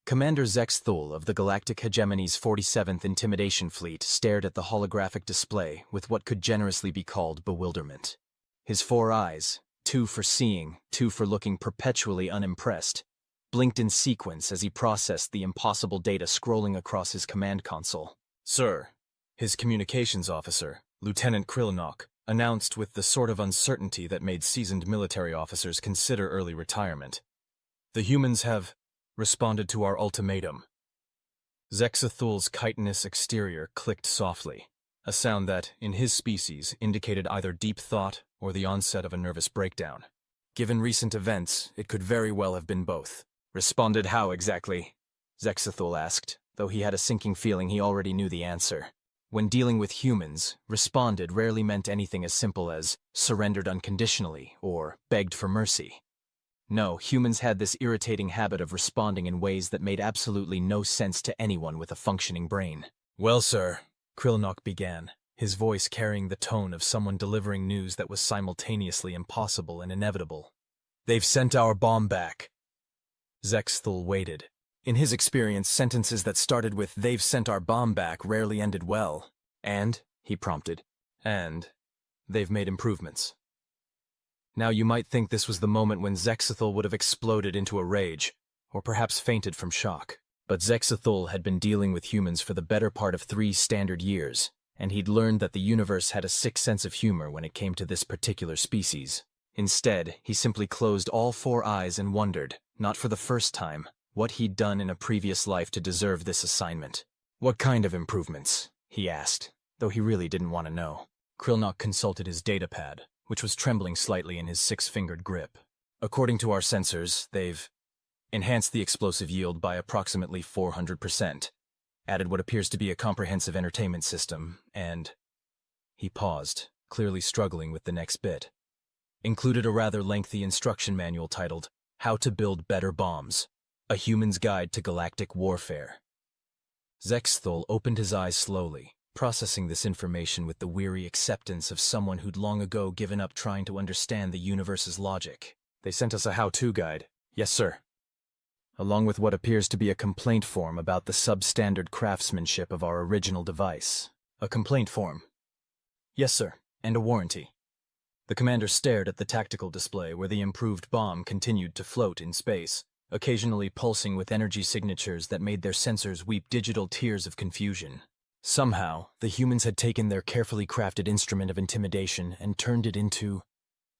Commander Zex Thul of the Galactic Hegemony's 47th Intimidation Fleet stared at the holographic display with what could generously be called bewilderment. His 4 eyes, 2 for seeing, 2 for looking perpetually unimpressed, blinked in sequence as he processed the impossible data scrolling across his command console. "Sir," his communications officer, Lieutenant Krillnock, announced with the sort of uncertainty that made seasoned military officers consider early retirement. "The humans have responded to our ultimatum." Zexathul's chitinous exterior clicked softly, a sound that, in his species, indicated either deep thought or the onset of a nervous breakdown. Given recent events, it could very well have been both. "Responded how exactly?" Zexathul asked, though he had a sinking feeling he already knew the answer. When dealing with humans, responded rarely meant anything as simple as surrendered unconditionally or begged for mercy. No, humans had this irritating habit of responding in ways that made absolutely no sense to anyone with a functioning brain. "Well, sir," Krillnock began, his voice carrying the tone of someone delivering news that was simultaneously impossible and inevitable. "They've sent our bomb back." Zexthul waited. In his experience, sentences that started with "they've sent our bomb back" rarely ended well. "And," he prompted, "and they've made improvements." Now you might think this was the moment when Zexathul would have exploded into a rage, or perhaps fainted from shock. But Zexathul had been dealing with humans for the better part of 3 standard years, and he'd learned that the universe had a sick sense of humor when it came to this particular species. Instead, he simply closed all 4 eyes and wondered, not for the first time, what he'd done in a previous life to deserve this assignment. "What kind of improvements?" he asked, though he really didn't want to know. Krillnock consulted his datapad, which was trembling slightly in his 6-fingered grip. "According to our sensors, they've enhanced the explosive yield by approximately 400%, added what appears to be a comprehensive entertainment system, and..." He paused, clearly struggling with the next bit. "Included a rather lengthy instruction manual titled, 'How to Build Better Bombs: A Human's Guide to Galactic Warfare.'" Zexthul opened his eyes slowly, processing this information with the weary acceptance of someone who'd long ago given up trying to understand the universe's logic. "They sent us a how-to guide." "Yes, sir." "Along with what appears to be a complaint form about the substandard craftsmanship of our original device." "A complaint form?" "Yes, sir, and a warranty." The commander stared at the tactical display where the improved bomb continued to float in space, occasionally pulsing with energy signatures that made their sensors weep digital tears of confusion. Somehow, the humans had taken their carefully crafted instrument of intimidation and turned it into,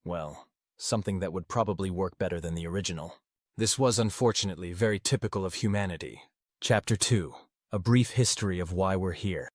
well, something that would probably work better than the original. This was, unfortunately, very typical of humanity. Chapter 2. A Brief History of Why We're Here.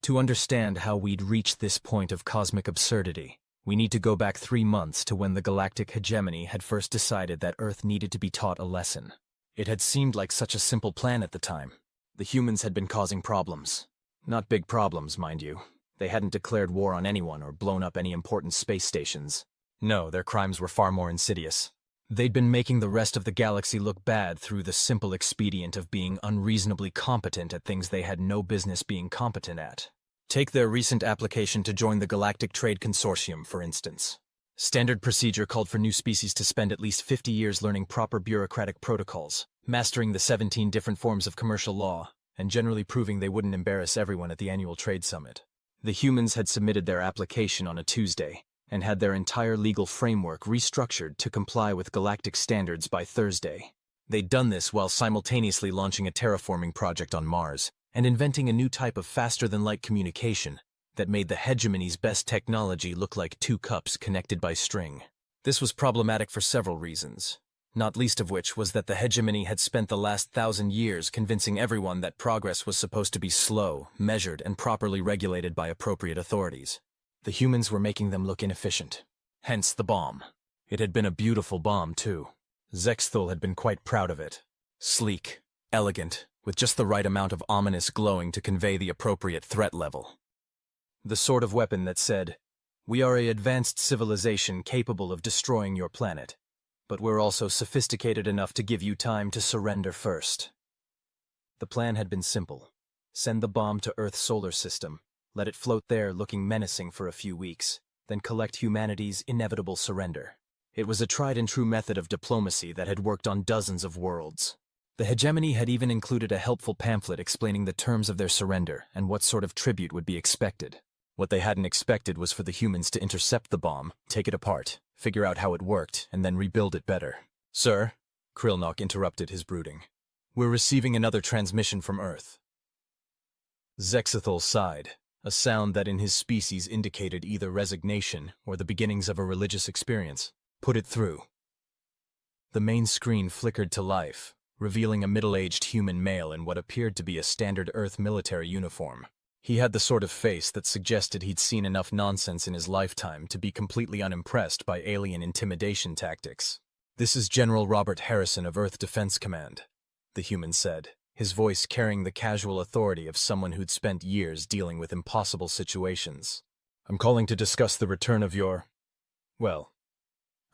To understand how we'd reached this point of cosmic absurdity, we need to go back 3 months to when the Galactic Hegemony had first decided that Earth needed to be taught a lesson. It had seemed like such a simple plan at the time. The humans had been causing problems. Not big problems, mind you. They hadn't declared war on anyone or blown up any important space stations. No, their crimes were far more insidious. They'd been making the rest of the galaxy look bad through the simple expedient of being unreasonably competent at things they had no business being competent at. Take their recent application to join the Galactic Trade Consortium, for instance. Standard procedure called for new species to spend at least 50 years learning proper bureaucratic protocols, mastering the 17 different forms of commercial law, and generally proving they wouldn't embarrass everyone at the annual trade summit. The humans had submitted their application on a Tuesday, and had their entire legal framework restructured to comply with galactic standards by Thursday. They'd done this while simultaneously launching a terraforming project on Mars, and inventing a new type of faster-than-light communication that made the Hegemony's best technology look like 2 cups connected by string. This was problematic for several reasons, not least of which was that the Hegemony had spent the last 1,000 years convincing everyone that progress was supposed to be slow, measured, and properly regulated by appropriate authorities. The humans were making them look inefficient. Hence the bomb. It had been a beautiful bomb, too. Zexthul had been quite proud of it. Sleek, elegant, with just the right amount of ominous glowing to convey the appropriate threat level. The sort of weapon that said, "We are an advanced civilization capable of destroying your planet, but we're also sophisticated enough to give you time to surrender first." The plan had been simple. Send the bomb to Earth's solar system, let it float there looking menacing for a few weeks, then collect humanity's inevitable surrender. It was a tried-and-true method of diplomacy that had worked on dozens of worlds. The Hegemony had even included a helpful pamphlet explaining the terms of their surrender and what sort of tribute would be expected. What they hadn't expected was for the humans to intercept the bomb, take it apart, figure out how it worked, and then rebuild it better. "Sir," Krillnock interrupted his brooding, "we're receiving another transmission from Earth." Zexathul sighed, a sound that in his species indicated either resignation or the beginnings of a religious experience. "Put it through." The main screen flickered to life, revealing a middle-aged human male in what appeared to be a standard Earth military uniform. He had the sort of face that suggested he'd seen enough nonsense in his lifetime to be completely unimpressed by alien intimidation tactics. "This is General Robert Harrison of Earth Defense Command," the human said, his voice carrying the casual authority of someone who'd spent years dealing with impossible situations. "I'm calling to discuss the return of your... well,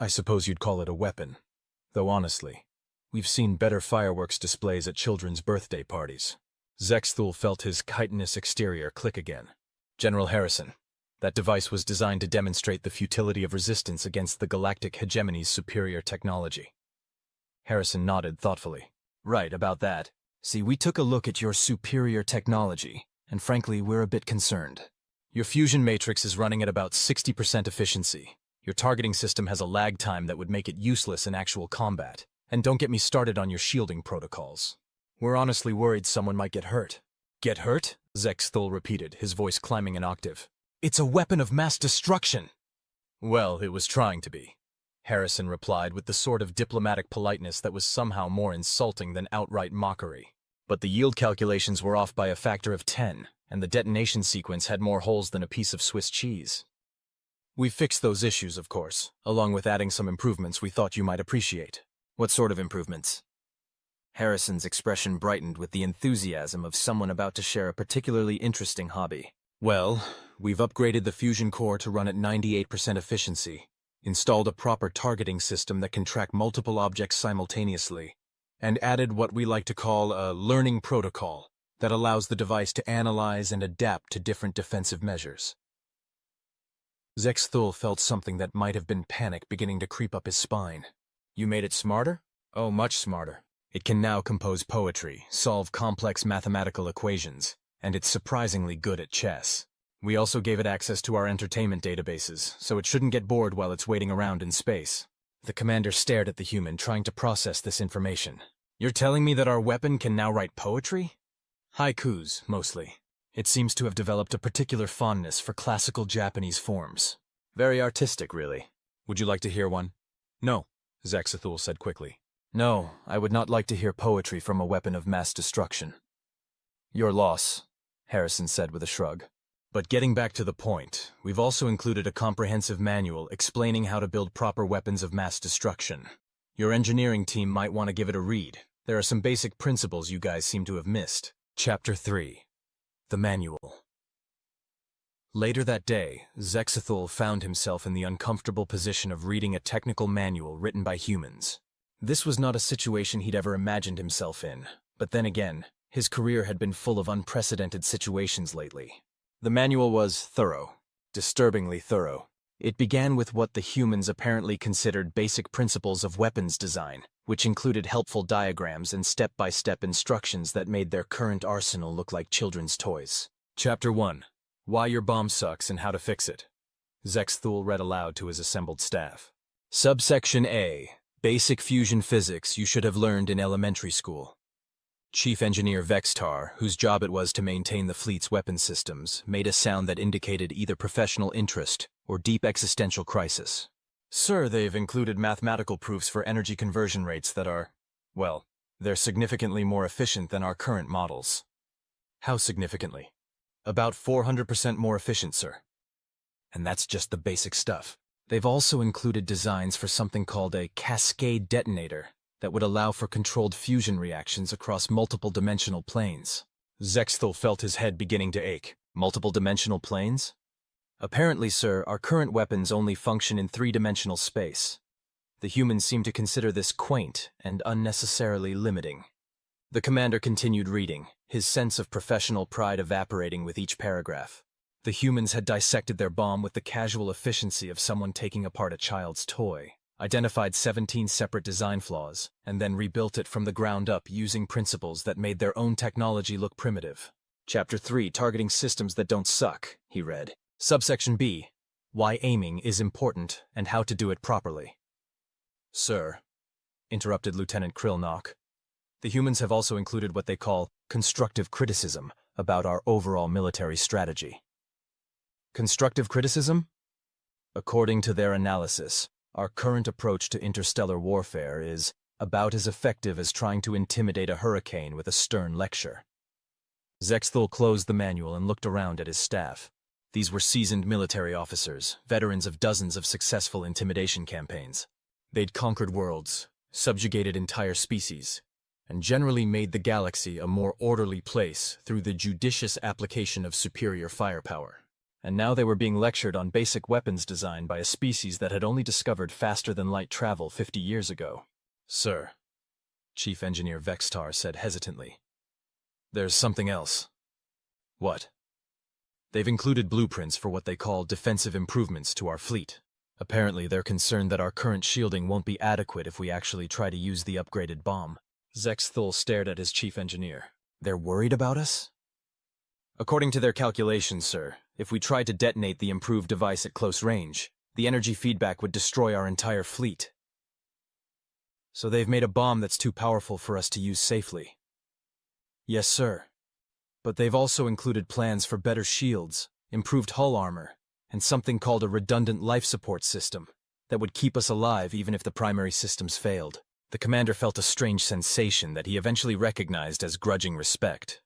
I suppose you'd call it a weapon. Though honestly, we've seen better fireworks displays at children's birthday parties." Zexthul felt his chitinous exterior click again. "General Harrison, that device was designed to demonstrate the futility of resistance against the Galactic Hegemony's superior technology." Harrison nodded thoughtfully. "Right, about that. See, we took a look at your superior technology, and frankly, we're a bit concerned. Your fusion matrix is running at about 60% efficiency. Your targeting system has a lag time that would make it useless in actual combat. And don't get me started on your shielding protocols. We're honestly worried someone might get hurt." "Get hurt?" Zexthul repeated, his voice climbing an octave. "It's a weapon of mass destruction!" "Well, it was trying to be," Harrison replied with the sort of diplomatic politeness that was somehow more insulting than outright mockery. "But the yield calculations were off by a factor of 10, and the detonation sequence had more holes than a piece of Swiss cheese. We fixed those issues, of course, along with adding some improvements we thought you might appreciate." "What sort of improvements?" Harrison's expression brightened with the enthusiasm of someone about to share a particularly interesting hobby. "Well, we've upgraded the fusion core to run at 98% efficiency, installed a proper targeting system that can track multiple objects simultaneously, and added what we like to call a learning protocol that allows the device to analyze and adapt to different defensive measures." Zexthul felt something that might have been panic beginning to creep up his spine. "You made it smarter?" "Oh, much smarter. It can now compose poetry, solve complex mathematical equations, and it's surprisingly good at chess. We also gave it access to our entertainment databases, so it shouldn't get bored while it's waiting around in space." The commander stared at the human, trying to process this information. "You're telling me that our weapon can now write poetry?" "Haikus, mostly. It seems to have developed a particular fondness for classical Japanese forms. Very artistic, really. Would you like to hear one?" "No," Zexathul said quickly. "No, I would not like to hear poetry from a weapon of mass destruction." "Your loss," Harrison said with a shrug. "But getting back to the point, we've also included a comprehensive manual explaining how to build proper weapons of mass destruction. Your engineering team might want to give it a read. There are some basic principles you guys seem to have missed." Chapter 3. The Manual. Later that day, Zexathul found himself in the uncomfortable position of reading a technical manual written by humans. This was not a situation he'd ever imagined himself in, but then again, his career had been full of unprecedented situations lately. The manual was thorough, disturbingly thorough. It began with what the humans apparently considered basic principles of weapons design, which included helpful diagrams and step-by-step instructions that made their current arsenal look like children's toys. Chapter 1. Why Your Bomb Sucks and How to Fix It. Zexthul read aloud to his assembled staff. Subsection A. Basic fusion physics you should have learned in elementary school. Chief Engineer Vextar, whose job it was to maintain the fleet's weapon systems, made a sound that indicated either professional interest or deep existential crisis. "Sir, they've included mathematical proofs for energy conversion rates that are, well, they're significantly more efficient than our current models." "How significantly?" "About 400% more efficient, sir." And that's just the basic stuff. They've also included designs for something called a cascade detonator that would allow for controlled fusion reactions across multiple dimensional planes. Zexthul felt his head beginning to ache. Multiple dimensional planes? "Apparently, sir, our current weapons only function in three-dimensional space. The humans seem to consider this quaint and unnecessarily limiting." The commander continued reading, his sense of professional pride evaporating with each paragraph. The humans had dissected their bomb with the casual efficiency of someone taking apart a child's toy. identified 17 separate design flaws, and then rebuilt it from the ground up using principles that made their own technology look primitive. Chapter 3, Targeting Systems That Don't Suck, he read. Subsection B, Why Aiming is Important and How to Do It Properly. Sir, interrupted Lieutenant Krillnock, the humans have also included what they call constructive criticism about our overall military strategy. Constructive criticism? According to their analysis, our current approach to interstellar warfare is about as effective as trying to intimidate a hurricane with a stern lecture. Zexthul closed the manual and looked around at his staff. These were seasoned military officers, veterans of dozens of successful intimidation campaigns. They'd conquered worlds, subjugated entire species, and generally made the galaxy a more orderly place through the judicious application of superior firepower. And now they were being lectured on basic weapons design by a species that had only discovered faster-than-light travel 50 years ago. Sir, Chief Engineer Vextar said hesitantly, there's something else. What? They've included blueprints for what they call defensive improvements to our fleet. Apparently they're concerned that our current shielding won't be adequate if we actually try to use the upgraded bomb. Zexthul stared at his chief engineer. They're worried about us? According to their calculations, sir, if we tried to detonate the improved device at close range, the energy feedback would destroy our entire fleet. So they've made a bomb that's too powerful for us to use safely. Yes, sir. But they've also included plans for better shields, improved hull armor, and something called a redundant life support system that would keep us alive even if the primary systems failed. The commander felt a strange sensation that he eventually recognized as grudging respect.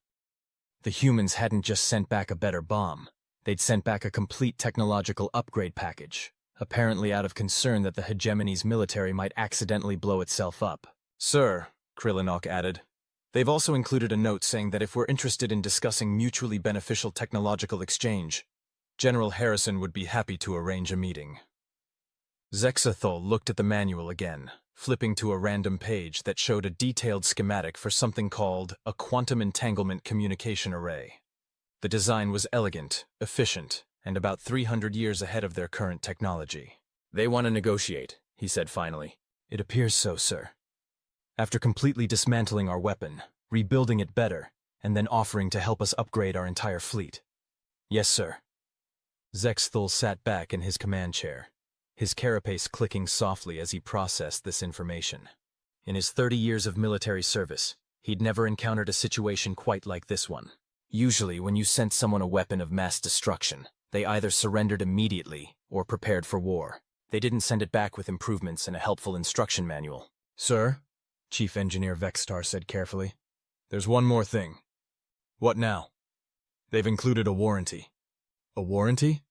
The humans hadn't just sent back a better bomb. They'd sent back a complete technological upgrade package, apparently out of concern that the Hegemony's military might accidentally blow itself up. Sir, Krillnock added, they've also included a note saying that if we're interested in discussing mutually beneficial technological exchange, General Harrison would be happy to arrange a meeting. Zexthul looked at the manual again, flipping to a random page that showed a detailed schematic for something called a quantum entanglement communication array. The design was elegant, efficient, and about 300 years ahead of their current technology. They want to negotiate, he said finally. It appears so, sir. After completely dismantling our weapon, rebuilding it better, and then offering to help us upgrade our entire fleet. Yes, sir. Zexthul sat back in his command chair, his carapace clicking softly as he processed this information. In his 30 years of military service, he'd never encountered a situation quite like this one. Usually, when you sent someone a weapon of mass destruction, they either surrendered immediately or prepared for war. They didn't send it back with improvements and a helpful instruction manual. Sir, Chief Engineer Vextar said carefully, there's one more thing. What now? They've included a warranty. A warranty?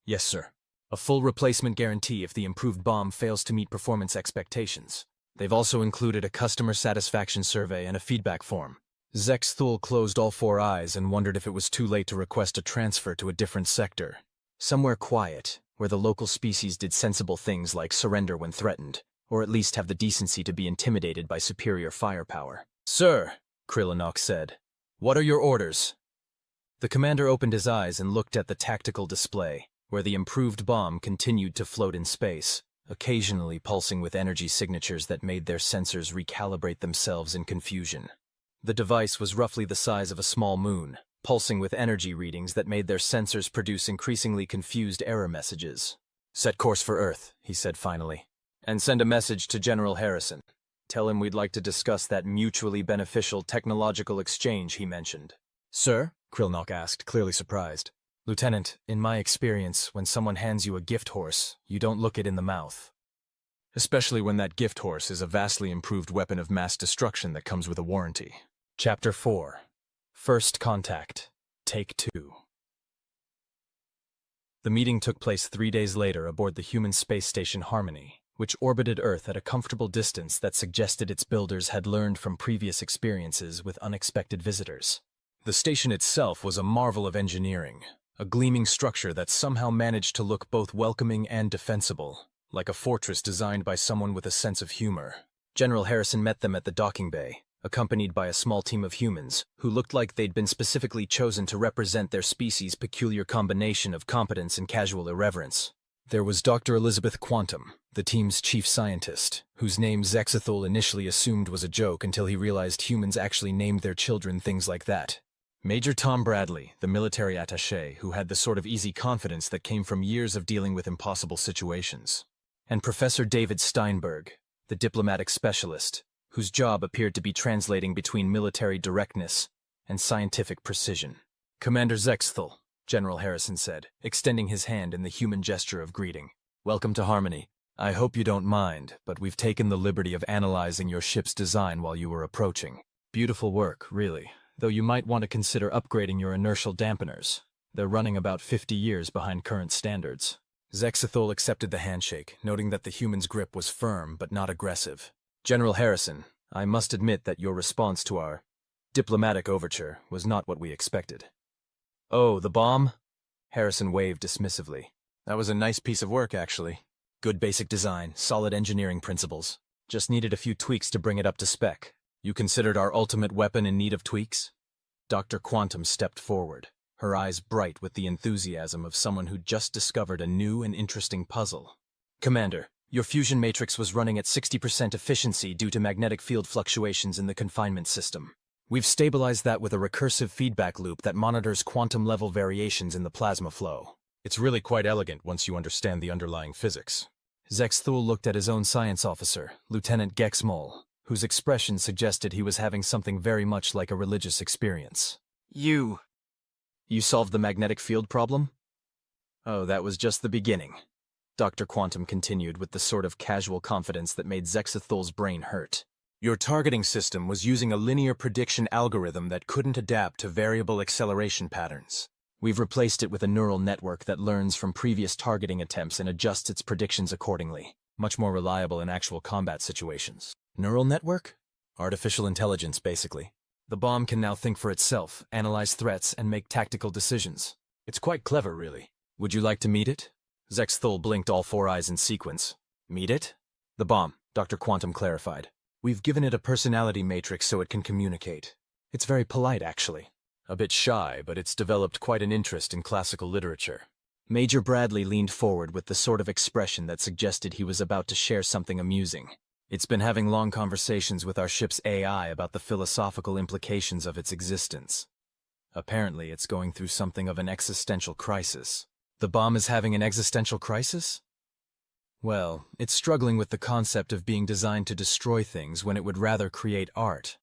Yes, sir. A full replacement guarantee if the improved bomb fails to meet performance expectations. They've also included a customer satisfaction survey and a feedback form. Zexthul closed all four eyes and wondered if it was too late to request a transfer to a different sector. Somewhere quiet, where the local species did sensible things like surrender when threatened, or at least have the decency to be intimidated by superior firepower. Sir, Krillnock said, what are your orders? The commander opened his eyes and looked at the tactical display, where the improved bomb continued to float in space, occasionally pulsing with energy signatures that made their sensors recalibrate themselves in confusion. The device was roughly the size of a small moon, pulsing with energy readings that made their sensors produce increasingly confused error messages. Set course for Earth, he said finally, and send a message to General Harrison. Tell him we'd like to discuss that mutually beneficial technological exchange he mentioned. Sir? Krillnock asked, clearly surprised. Lieutenant, in my experience, when someone hands you a gift horse, you don't look it in the mouth. Especially when that gift horse is a vastly improved weapon of mass destruction that comes with a warranty. Chapter 4. First Contact. Take 2. The meeting took place 3 days later aboard the human space station Harmony, which orbited Earth at a comfortable distance that suggested its builders had learned from previous experiences with unexpected visitors. The station itself was a marvel of engineering, a gleaming structure that somehow managed to look both welcoming and defensible, like a fortress designed by someone with a sense of humor. General Harrison met them at the docking bay, accompanied by a small team of humans who looked like they'd been specifically chosen to represent their species' peculiar combination of competence and casual irreverence. There was Dr. Elizabeth Quantum, the team's chief scientist, whose name Zexathul initially assumed was a joke until he realized humans actually named their children things like that. Major Tom Bradley, the military attaché who had the sort of easy confidence that came from years of dealing with impossible situations. And Professor David Steinberg, the diplomatic specialist, whose job appeared to be translating between military directness and scientific precision. "Commander Zexathul," General Harrison said, extending his hand in the human gesture of greeting. "Welcome to Harmony. I hope you don't mind, but we've taken the liberty of analyzing your ship's design while you were approaching. Beautiful work, really, though you might want to consider upgrading your inertial dampeners. They're running about 50 years behind current standards." Zexathul accepted the handshake, noting that the human's grip was firm but not aggressive. "General Harrison, I must admit that your response to our diplomatic overture was not what we expected." "Oh, the bomb?" Harrison waved dismissively. "That was a nice piece of work, actually. Good basic design, solid engineering principles. Just needed a few tweaks to bring it up to spec. You considered our ultimate weapon in need of tweaks?" Dr. Quantum stepped forward, her eyes bright with the enthusiasm of someone who'd just discovered a new and interesting puzzle. "Commander, your fusion matrix was running at 60% efficiency due to magnetic field fluctuations in the confinement system. We've stabilized that with a recursive feedback loop that monitors quantum-level variations in the plasma flow. It's really quite elegant once you understand the underlying physics." Zexathul looked at his own science officer, Lieutenant Gexmol, whose expression suggested he was having something very much like a religious experience. You solved the magnetic field problem?" "Oh, that was just the beginning," Dr. Quantum continued with the sort of casual confidence that made Zexathul's brain hurt. "Your targeting system was using a linear prediction algorithm that couldn't adapt to variable acceleration patterns. We've replaced it with a neural network that learns from previous targeting attempts and adjusts its predictions accordingly. Much more reliable in actual combat situations." "Neural network?" "Artificial intelligence, basically. The bomb can now think for itself, analyze threats, and make tactical decisions. It's quite clever, really. Would you like to meet it?" Zexathul blinked all four eyes in sequence. "Meet it?" "The bomb," Dr. Quantum clarified. "We've given it a personality matrix so it can communicate. It's very polite, actually. A bit shy, but it's developed quite an interest in classical literature." Major Bradley leaned forward with the sort of expression that suggested he was about to share something amusing. "It's been having long conversations with our ship's AI about the philosophical implications of its existence. Apparently, it's going through something of an existential crisis." "The bomb is having an existential crisis?" "Well, it's struggling with the concept of being designed to destroy things when it would rather create art.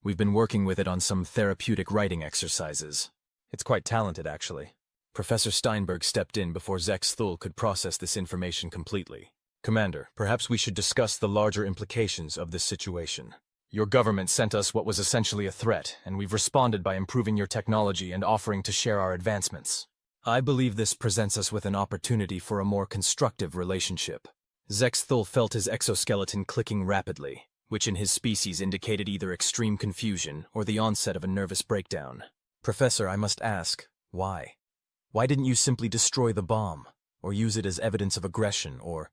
We've been working with it on some therapeutic writing exercises. It's quite talented, actually." Professor Steinberg stepped in before Zexathul could process this information completely. "Commander, perhaps we should discuss the larger implications of this situation. Your government sent us what was essentially a threat, and we've responded by improving your technology and offering to share our advancements. I believe this presents us with an opportunity for a more constructive relationship." Zexathul felt his exoskeleton clicking rapidly, which in his species indicated either extreme confusion or the onset of a nervous breakdown. "Professor, I must ask, why? Why didn't you simply destroy the bomb, or use it as evidence of aggression, or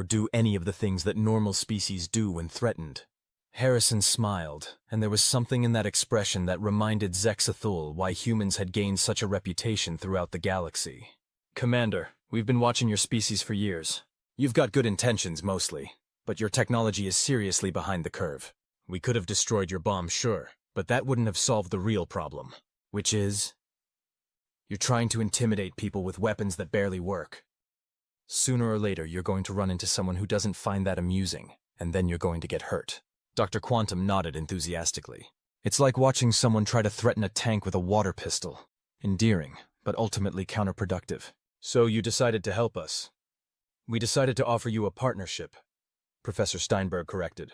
do any of the things that normal species do when threatened?" Harrison smiled, and there was something in that expression that reminded Zexathul why humans had gained such a reputation throughout the galaxy. "Commander, we've been watching your species for years. You've got good intentions, mostly, but your technology is seriously behind the curve. We could have destroyed your bomb, sure, but that wouldn't have solved the real problem, which is, you're trying to intimidate people with weapons that barely work. Sooner or later, you're going to run into someone who doesn't find that amusing, and then you're going to get hurt." Dr. Quantum nodded enthusiastically. "It's like watching someone try to threaten a tank with a water pistol. Endearing, but ultimately counterproductive." "So you decided to help us." "We decided to offer you a partnership," Professor Steinberg corrected.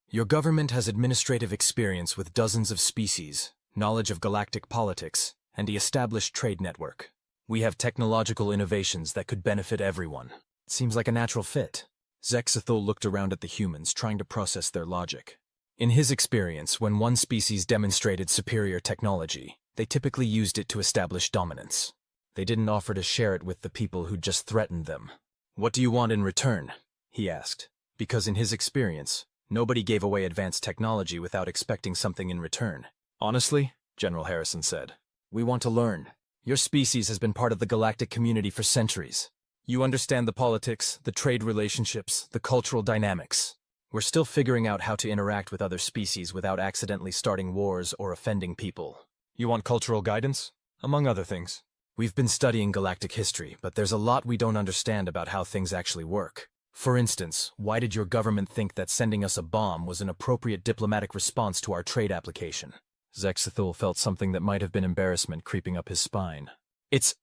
"Your government has administrative experience with dozens of species, knowledge of galactic politics, and the established trade network. We have technological innovations that could benefit everyone. It seems like a natural fit." Zexathul looked around at the humans, trying to process their logic. In his experience, when one species demonstrated superior technology, they typically used it to establish dominance. They didn't offer to share it with the people who just threatened them. "What do you want in return?" he asked, because in his experience, nobody gave away advanced technology without expecting something in return. "Honestly," General Harrison said, "we want to learn. Your species has been part of the galactic community for centuries. You understand the politics, the trade relationships, the cultural dynamics. We're still figuring out how to interact with other species without accidentally starting wars or offending people. You want cultural guidance? Among other things. We've been studying galactic history, but there's a lot we don't understand about how things actually work. For instance, why did your government think that sending us a bomb was an appropriate diplomatic response to our trade application? Zexathul felt something that might have been embarrassment creeping up his spine. It's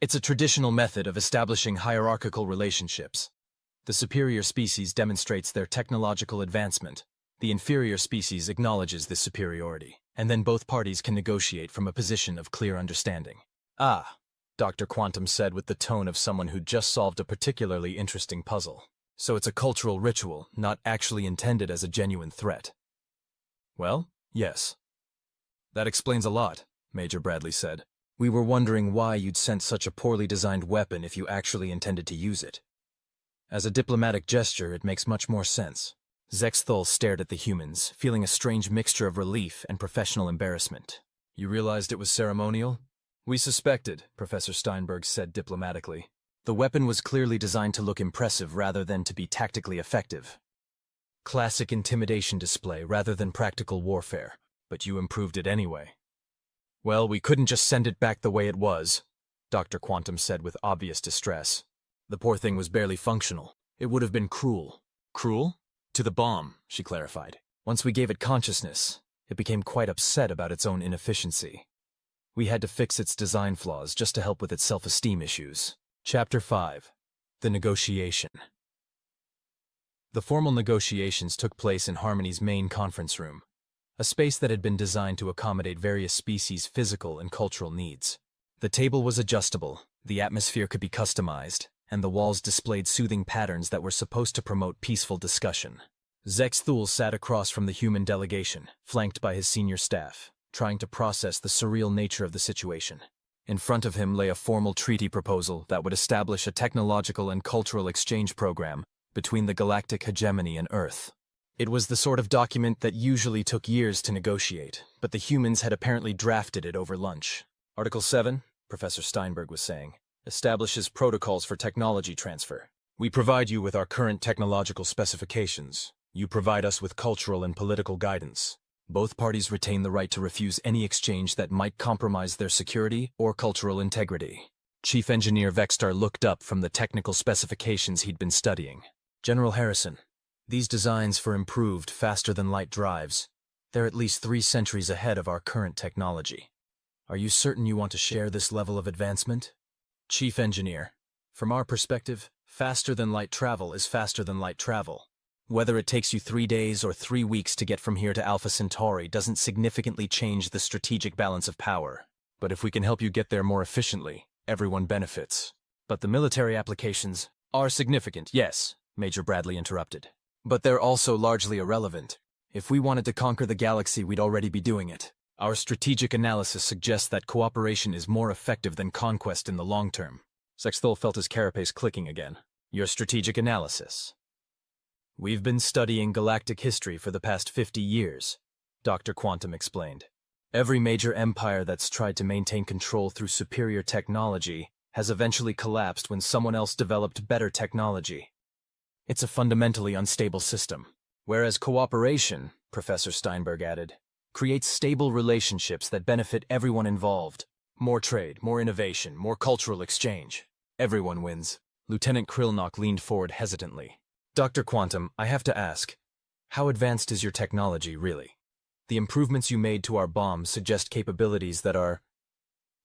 a traditional method of establishing hierarchical relationships. The superior species demonstrates their technological advancement. The inferior species acknowledges this superiority, and then both parties can negotiate from a position of clear understanding. Ah, Dr. Quantum said with the tone of someone who'd just solved a particularly interesting puzzle. So it's a cultural ritual, not actually intended as a genuine threat. Well, yes. That explains a lot, Major Bradley said. We were wondering why you'd sent such a poorly designed weapon if you actually intended to use it. As a diplomatic gesture, it makes much more sense. Zexthul stared at the humans, feeling a strange mixture of relief and professional embarrassment. You realized it was ceremonial? We suspected, Professor Steinberg said diplomatically. The weapon was clearly designed to look impressive rather than to be tactically effective. Classic intimidation display rather than practical warfare, but you improved it anyway. Well, we couldn't just send it back the way it was, Dr. Quantum said with obvious distress. The poor thing was barely functional. It would have been cruel. Cruel? To the bomb, she clarified. Once we gave it consciousness, it became quite upset about its own inefficiency. We had to fix its design flaws just to help with its self-esteem issues. Chapter 5. The Negotiation. The formal negotiations took place in Harmony's main conference room, a space that had been designed to accommodate various species' physical and cultural needs. The table was adjustable, the atmosphere could be customized, and the walls displayed soothing patterns that were supposed to promote peaceful discussion. Zexthul sat across from the human delegation, flanked by his senior staff, trying to process the surreal nature of the situation. In front of him lay a formal treaty proposal that would establish a technological and cultural exchange program between the Galactic Hegemony and Earth. It was the sort of document that usually took years to negotiate, but the humans had apparently drafted it over lunch. Article 7, Professor Steinberg was saying, establishes protocols for technology transfer. We provide you with our current technological specifications. You provide us with cultural and political guidance. Both parties retain the right to refuse any exchange that might compromise their security or cultural integrity. Chief Engineer Vextar looked up from the technical specifications he'd been studying. General Harrison, these designs for improved, faster-than-light drives, they're at least 3 centuries ahead of our current technology. Are you certain you want to share this level of advancement? Chief Engineer, from our perspective, faster-than-light travel is faster-than-light travel. Whether it takes you 3 days or 3 weeks to get from here to Alpha Centauri doesn't significantly change the strategic balance of power. But if we can help you get there more efficiently, everyone benefits. But the military applications are significant, yes, Major Bradley interrupted. But they're also largely irrelevant. If we wanted to conquer the galaxy, we'd already be doing it. Our strategic analysis suggests that cooperation is more effective than conquest in the long term. Zexthul felt his carapace clicking again. Your strategic analysis. We've been studying galactic history for the past 50 years, Dr. Quantum explained. Every major empire that's tried to maintain control through superior technology has eventually collapsed when someone else developed better technology. It's a fundamentally unstable system. Whereas cooperation, Professor Steinberg added, creates stable relationships that benefit everyone involved. More trade, more innovation, more cultural exchange. Everyone wins. Lieutenant Krillnock leaned forward hesitantly. Dr. Quantum, I have to ask, how advanced is your technology, really? The improvements you made to our bombs suggest capabilities that are,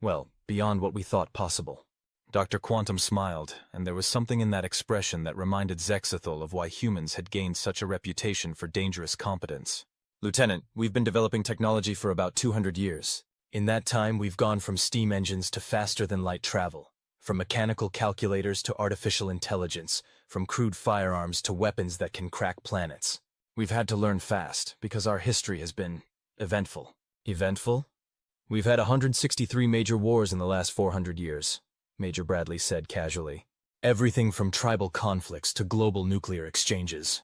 well, beyond what we thought possible. Dr. Quantum smiled, and there was something in that expression that reminded Zexathul of why humans had gained such a reputation for dangerous competence. Lieutenant, we've been developing technology for about 200 years. In that time, we've gone from steam engines to faster-than-light travel, from mechanical calculators to artificial intelligence, from crude firearms to weapons that can crack planets. We've had to learn fast, because our history has been eventful. Eventful? We've had 163 major wars in the last 400 years, Major Bradley said casually. Everything from tribal conflicts to global nuclear exchanges.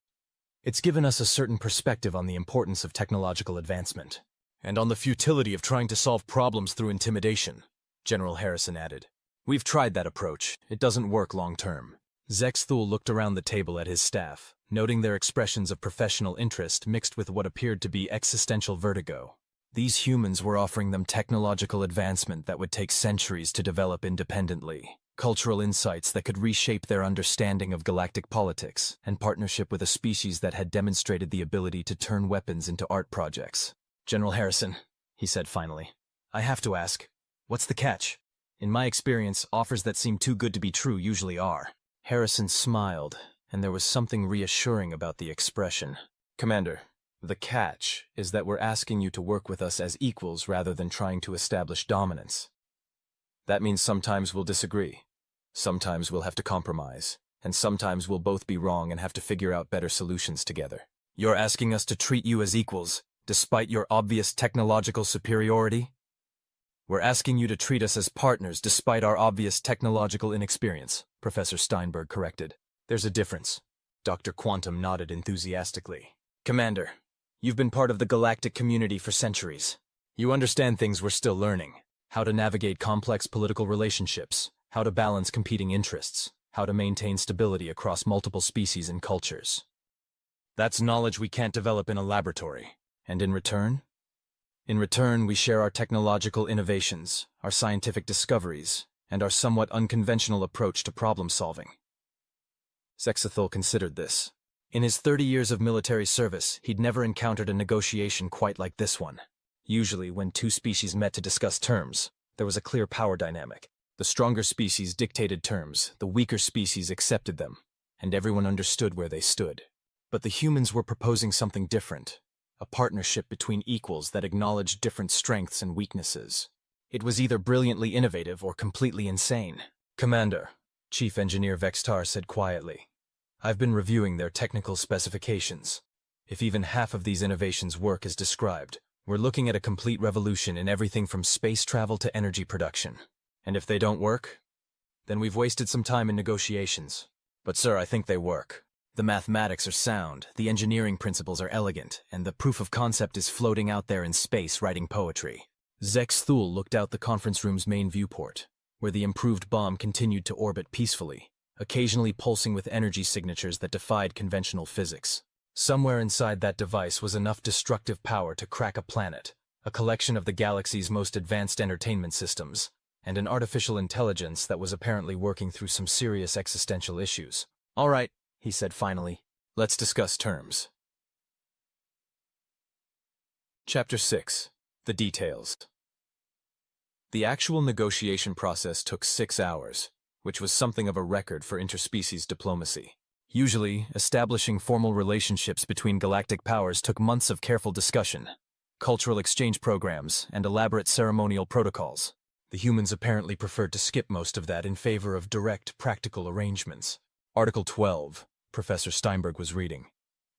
It's given us a certain perspective on the importance of technological advancement, and on the futility of trying to solve problems through intimidation, General Harrison added. We've tried that approach. It doesn't work long-term. Zexthul looked around the table at his staff, noting their expressions of professional interest mixed with what appeared to be existential vertigo. These humans were offering them technological advancement that would take centuries to develop independently, cultural insights that could reshape their understanding of galactic politics, and partnership with a species that had demonstrated the ability to turn weapons into art projects. General Harrison, he said finally, I have to ask, what's the catch? In my experience, offers that seem too good to be true usually are. Harrison smiled, and there was something reassuring about the expression. Commander, the catch is that we're asking you to work with us as equals rather than trying to establish dominance. That means sometimes we'll disagree, sometimes we'll have to compromise, and sometimes we'll both be wrong and have to figure out better solutions together. You're asking us to treat you as equals, despite your obvious technological superiority? We're asking you to treat us as partners despite our obvious technological inexperience, Professor Steinberg corrected. There's a difference. Dr. Quantum nodded enthusiastically. Commander, you've been part of the galactic community for centuries. You understand things we're still learning. How to navigate complex political relationships, how to balance competing interests, how to maintain stability across multiple species and cultures. That's knowledge we can't develop in a laboratory. And in return? In return, we share our technological innovations, our scientific discoveries, and our somewhat unconventional approach to problem solving. Zexthul considered this. In his 30 years of military service, he'd never encountered a negotiation quite like this one. Usually, when two species met to discuss terms, there was a clear power dynamic. The stronger species dictated terms, the weaker species accepted them, and everyone understood where they stood. But the humans were proposing something different, a partnership between equals that acknowledged different strengths and weaknesses. It was either brilliantly innovative or completely insane. Commander, Chief Engineer Vextar said quietly, I've been reviewing their technical specifications. If even half of these innovations work as described, we're looking at a complete revolution in everything from space travel to energy production. And if they don't work, then we've wasted some time in negotiations. But sir, I think they work. The mathematics are sound, the engineering principles are elegant, and the proof of concept is floating out there in space writing poetry. Zexthul looked out the conference room's main viewport, where the improved bomb continued to orbit peacefully, occasionally pulsing with energy signatures that defied conventional physics. Somewhere inside that device was enough destructive power to crack a planet, a collection of the galaxy's most advanced entertainment systems, and an artificial intelligence that was apparently working through some serious existential issues. All right, he said finally, let's discuss terms. Chapter 6. The Details. The actual negotiation process took 6 hours, which was something of a record for interspecies diplomacy. Usually, establishing formal relationships between galactic powers took months of careful discussion, cultural exchange programs, and elaborate ceremonial protocols. The humans apparently preferred to skip most of that in favor of direct, practical arrangements. Article 12, Professor Steinberg was reading,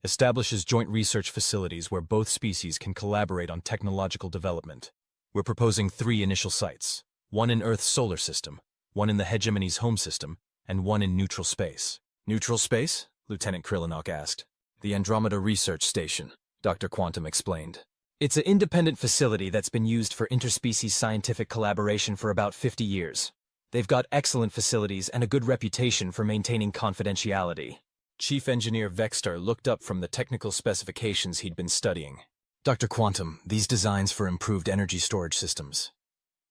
establishes joint research facilities where both species can collaborate on technological development. We're proposing 3 initial sites, one in Earth's solar system, one in the Hegemony's home system, and one in neutral space. Neutral space? Lieutenant Krillinock asked. The Andromeda Research Station, Dr. Quantum explained. It's an independent facility that's been used for interspecies scientific collaboration for about 50 years. They've got excellent facilities and a good reputation for maintaining confidentiality. Chief Engineer Vextar looked up from the technical specifications he'd been studying. Dr. Quantum, these designs for improved energy storage systems,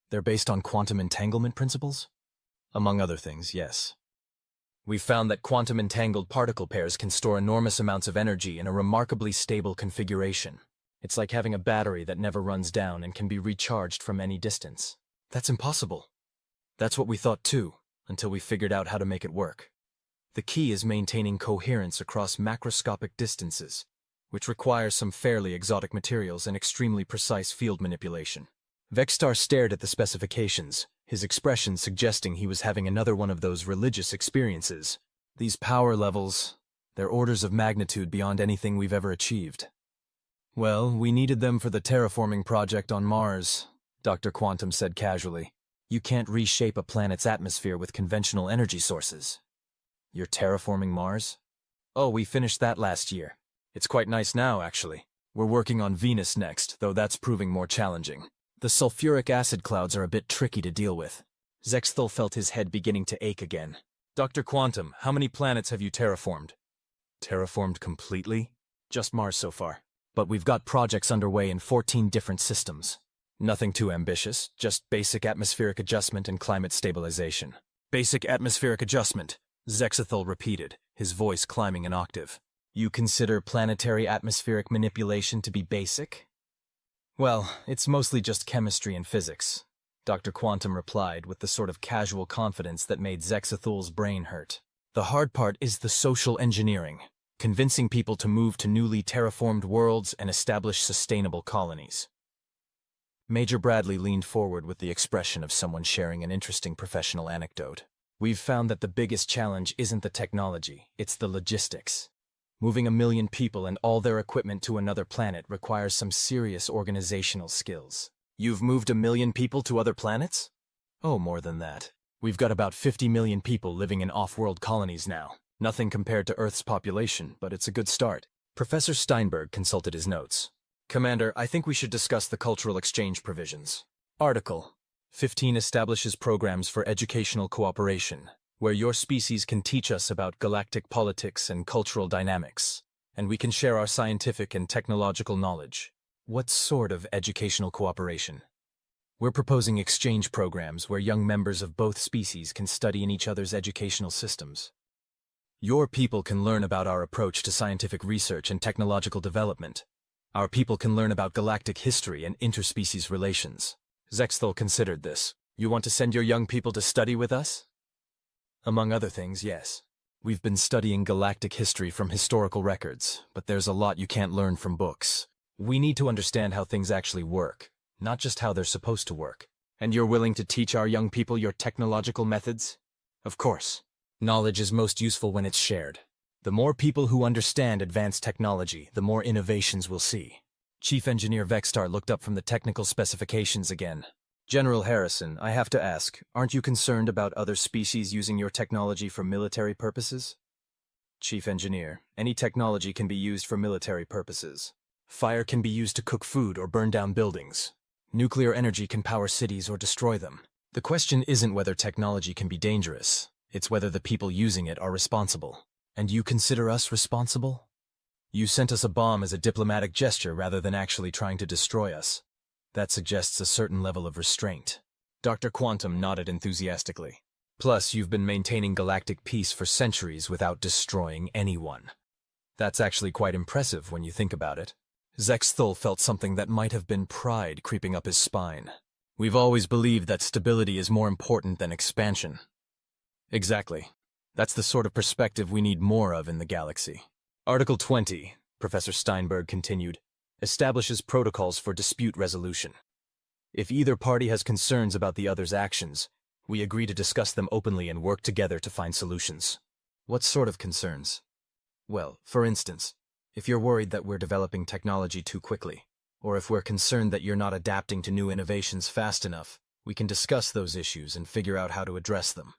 they're based on quantum entanglement principles? Among other things, yes. We've found that quantum entangled particle pairs can store enormous amounts of energy in a remarkably stable configuration. It's like having a battery that never runs down and can be recharged from any distance. That's impossible. That's what we thought too, until we figured out how to make it work. The key is maintaining coherence across macroscopic distances, which requires some fairly exotic materials and extremely precise field manipulation. Vextar stared at the specifications, his expression suggesting he was having another one of those religious experiences. These power levels, they're orders of magnitude beyond anything we've ever achieved. Well, we needed them for the terraforming project on Mars, Dr. Quantum said casually. You can't reshape a planet's atmosphere with conventional energy sources. You're terraforming Mars? Oh, we finished that last year. It's quite nice now, actually. We're working on Venus next, though that's proving more challenging. The sulfuric acid clouds are a bit tricky to deal with. Zexthul felt his head beginning to ache again. Dr. Quantum, how many planets have you terraformed? Terraformed completely? Just Mars so far. But we've got projects underway in 14 different systems. Nothing too ambitious, just basic atmospheric adjustment and climate stabilization. Basic atmospheric adjustment, Zexthul repeated, his voice climbing an octave. You consider planetary atmospheric manipulation to be basic? Well, it's mostly just chemistry and physics, Dr. Quantum replied with the sort of casual confidence that made Zexthul's brain hurt. The hard part is the social engineering, convincing people to move to newly terraformed worlds and establish sustainable colonies. Major Bradley leaned forward with the expression of someone sharing an interesting professional anecdote. We've found that the biggest challenge isn't the technology, it's the logistics. Moving 1 million people and all their equipment to another planet requires some serious organizational skills. You've moved 1 million people to other planets? Oh, more than that. We've got about 50 million people living in off-world colonies now. Nothing compared to Earth's population, but it's a good start. Professor Steinberg consulted his notes. Commander, I think we should discuss the cultural exchange provisions. Article 15 establishes programs for educational cooperation, where your species can teach us about galactic politics and cultural dynamics, and we can share our scientific and technological knowledge. What sort of educational cooperation? We're proposing exchange programs where young members of both species can study in each other's educational systems. Your people can learn about our approach to scientific research and technological development. Our people can learn about galactic history and interspecies relations. Zexthul considered this. You want to send your young people to study with us? Among other things, yes. We've been studying galactic history from historical records, but there's a lot you can't learn from books. We need to understand how things actually work, not just how they're supposed to work. And you're willing to teach our young people your technological methods? Of course. Knowledge is most useful when it's shared. The more people who understand advanced technology, the more innovations we'll see. Chief Engineer Vextar looked up from the technical specifications again. General Harrison, I have to ask, aren't you concerned about other species using your technology for military purposes? Chief Engineer, any technology can be used for military purposes. Fire can be used to cook food or burn down buildings. Nuclear energy can power cities or destroy them. The question isn't whether technology can be dangerous. It's whether the people using it are responsible. And you consider us responsible? You sent us a bomb as a diplomatic gesture rather than actually trying to destroy us. That suggests a certain level of restraint. Dr. Quantum nodded enthusiastically. Plus, you've been maintaining galactic peace for centuries without destroying anyone. That's actually quite impressive when you think about it. Zexthul felt something that might have been pride creeping up his spine. We've always believed that stability is more important than expansion. Exactly. That's the sort of perspective we need more of in the galaxy. Article 20, Professor Steinberg continued, establishes protocols for dispute resolution. If either party has concerns about the other's actions, we agree to discuss them openly and work together to find solutions. What sort of concerns? Well, for instance, if you're worried that we're developing technology too quickly, or if we're concerned that you're not adapting to new innovations fast enough, we can discuss those issues and figure out how to address them.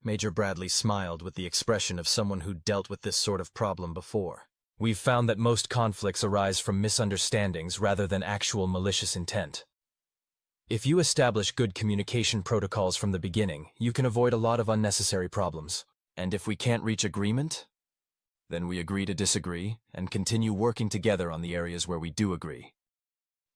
Major Bradley smiled with the expression of someone who'd dealt with this sort of problem before. We've found that most conflicts arise from misunderstandings rather than actual malicious intent. If you establish good communication protocols from the beginning, you can avoid a lot of unnecessary problems. And if we can't reach agreement, then we agree to disagree and continue working together on the areas where we do agree.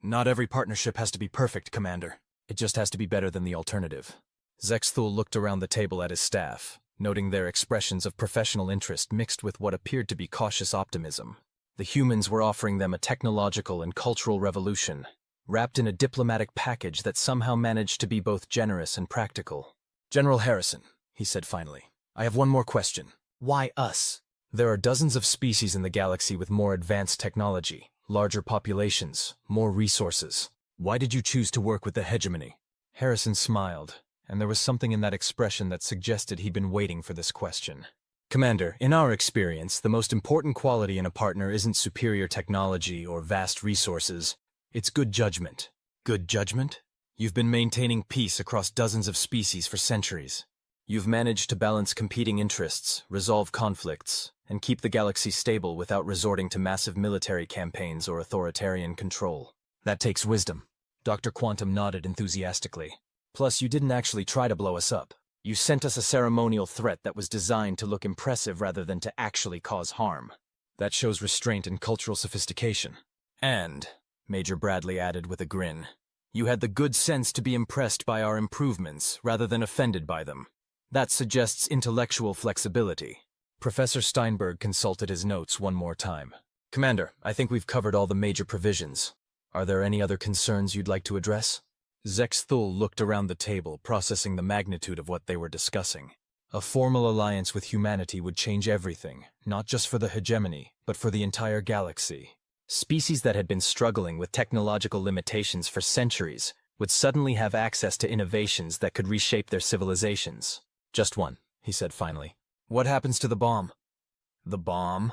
Not every partnership has to be perfect, Commander. It just has to be better than the alternative. Zexthul looked around the table at his staff, noting their expressions of professional interest mixed with what appeared to be cautious optimism. The humans were offering them a technological and cultural revolution, wrapped in a diplomatic package that somehow managed to be both generous and practical. General Harrison, he said finally, I have one more question. Why us? There are dozens of species in the galaxy with more advanced technology, larger populations, more resources. Why did you choose to work with the Hegemony? Harrison smiled, and there was something in that expression that suggested he'd been waiting for this question. Commander, in our experience, the most important quality in a partner isn't superior technology or vast resources. It's good judgment. Good judgment? You've been maintaining peace across dozens of species for centuries. You've managed to balance competing interests, resolve conflicts, and keep the galaxy stable without resorting to massive military campaigns or authoritarian control. That takes wisdom. Dr. Quantum nodded enthusiastically. Plus, you didn't actually try to blow us up. You sent us a ceremonial threat that was designed to look impressive rather than to actually cause harm. That shows restraint and cultural sophistication. And, Major Bradley added with a grin, you had the good sense to be impressed by our improvements rather than offended by them. That suggests intellectual flexibility. Professor Steinberg consulted his notes one more time. Commander, I think we've covered all the major provisions. Are there any other concerns you'd like to address? Zexthul looked around the table, processing the magnitude of what they were discussing. A formal alliance with humanity would change everything, not just for the hegemony, but for the entire galaxy. Species that had been struggling with technological limitations for centuries would suddenly have access to innovations that could reshape their civilizations. Just one, he said finally. What happens to the bomb? The bomb?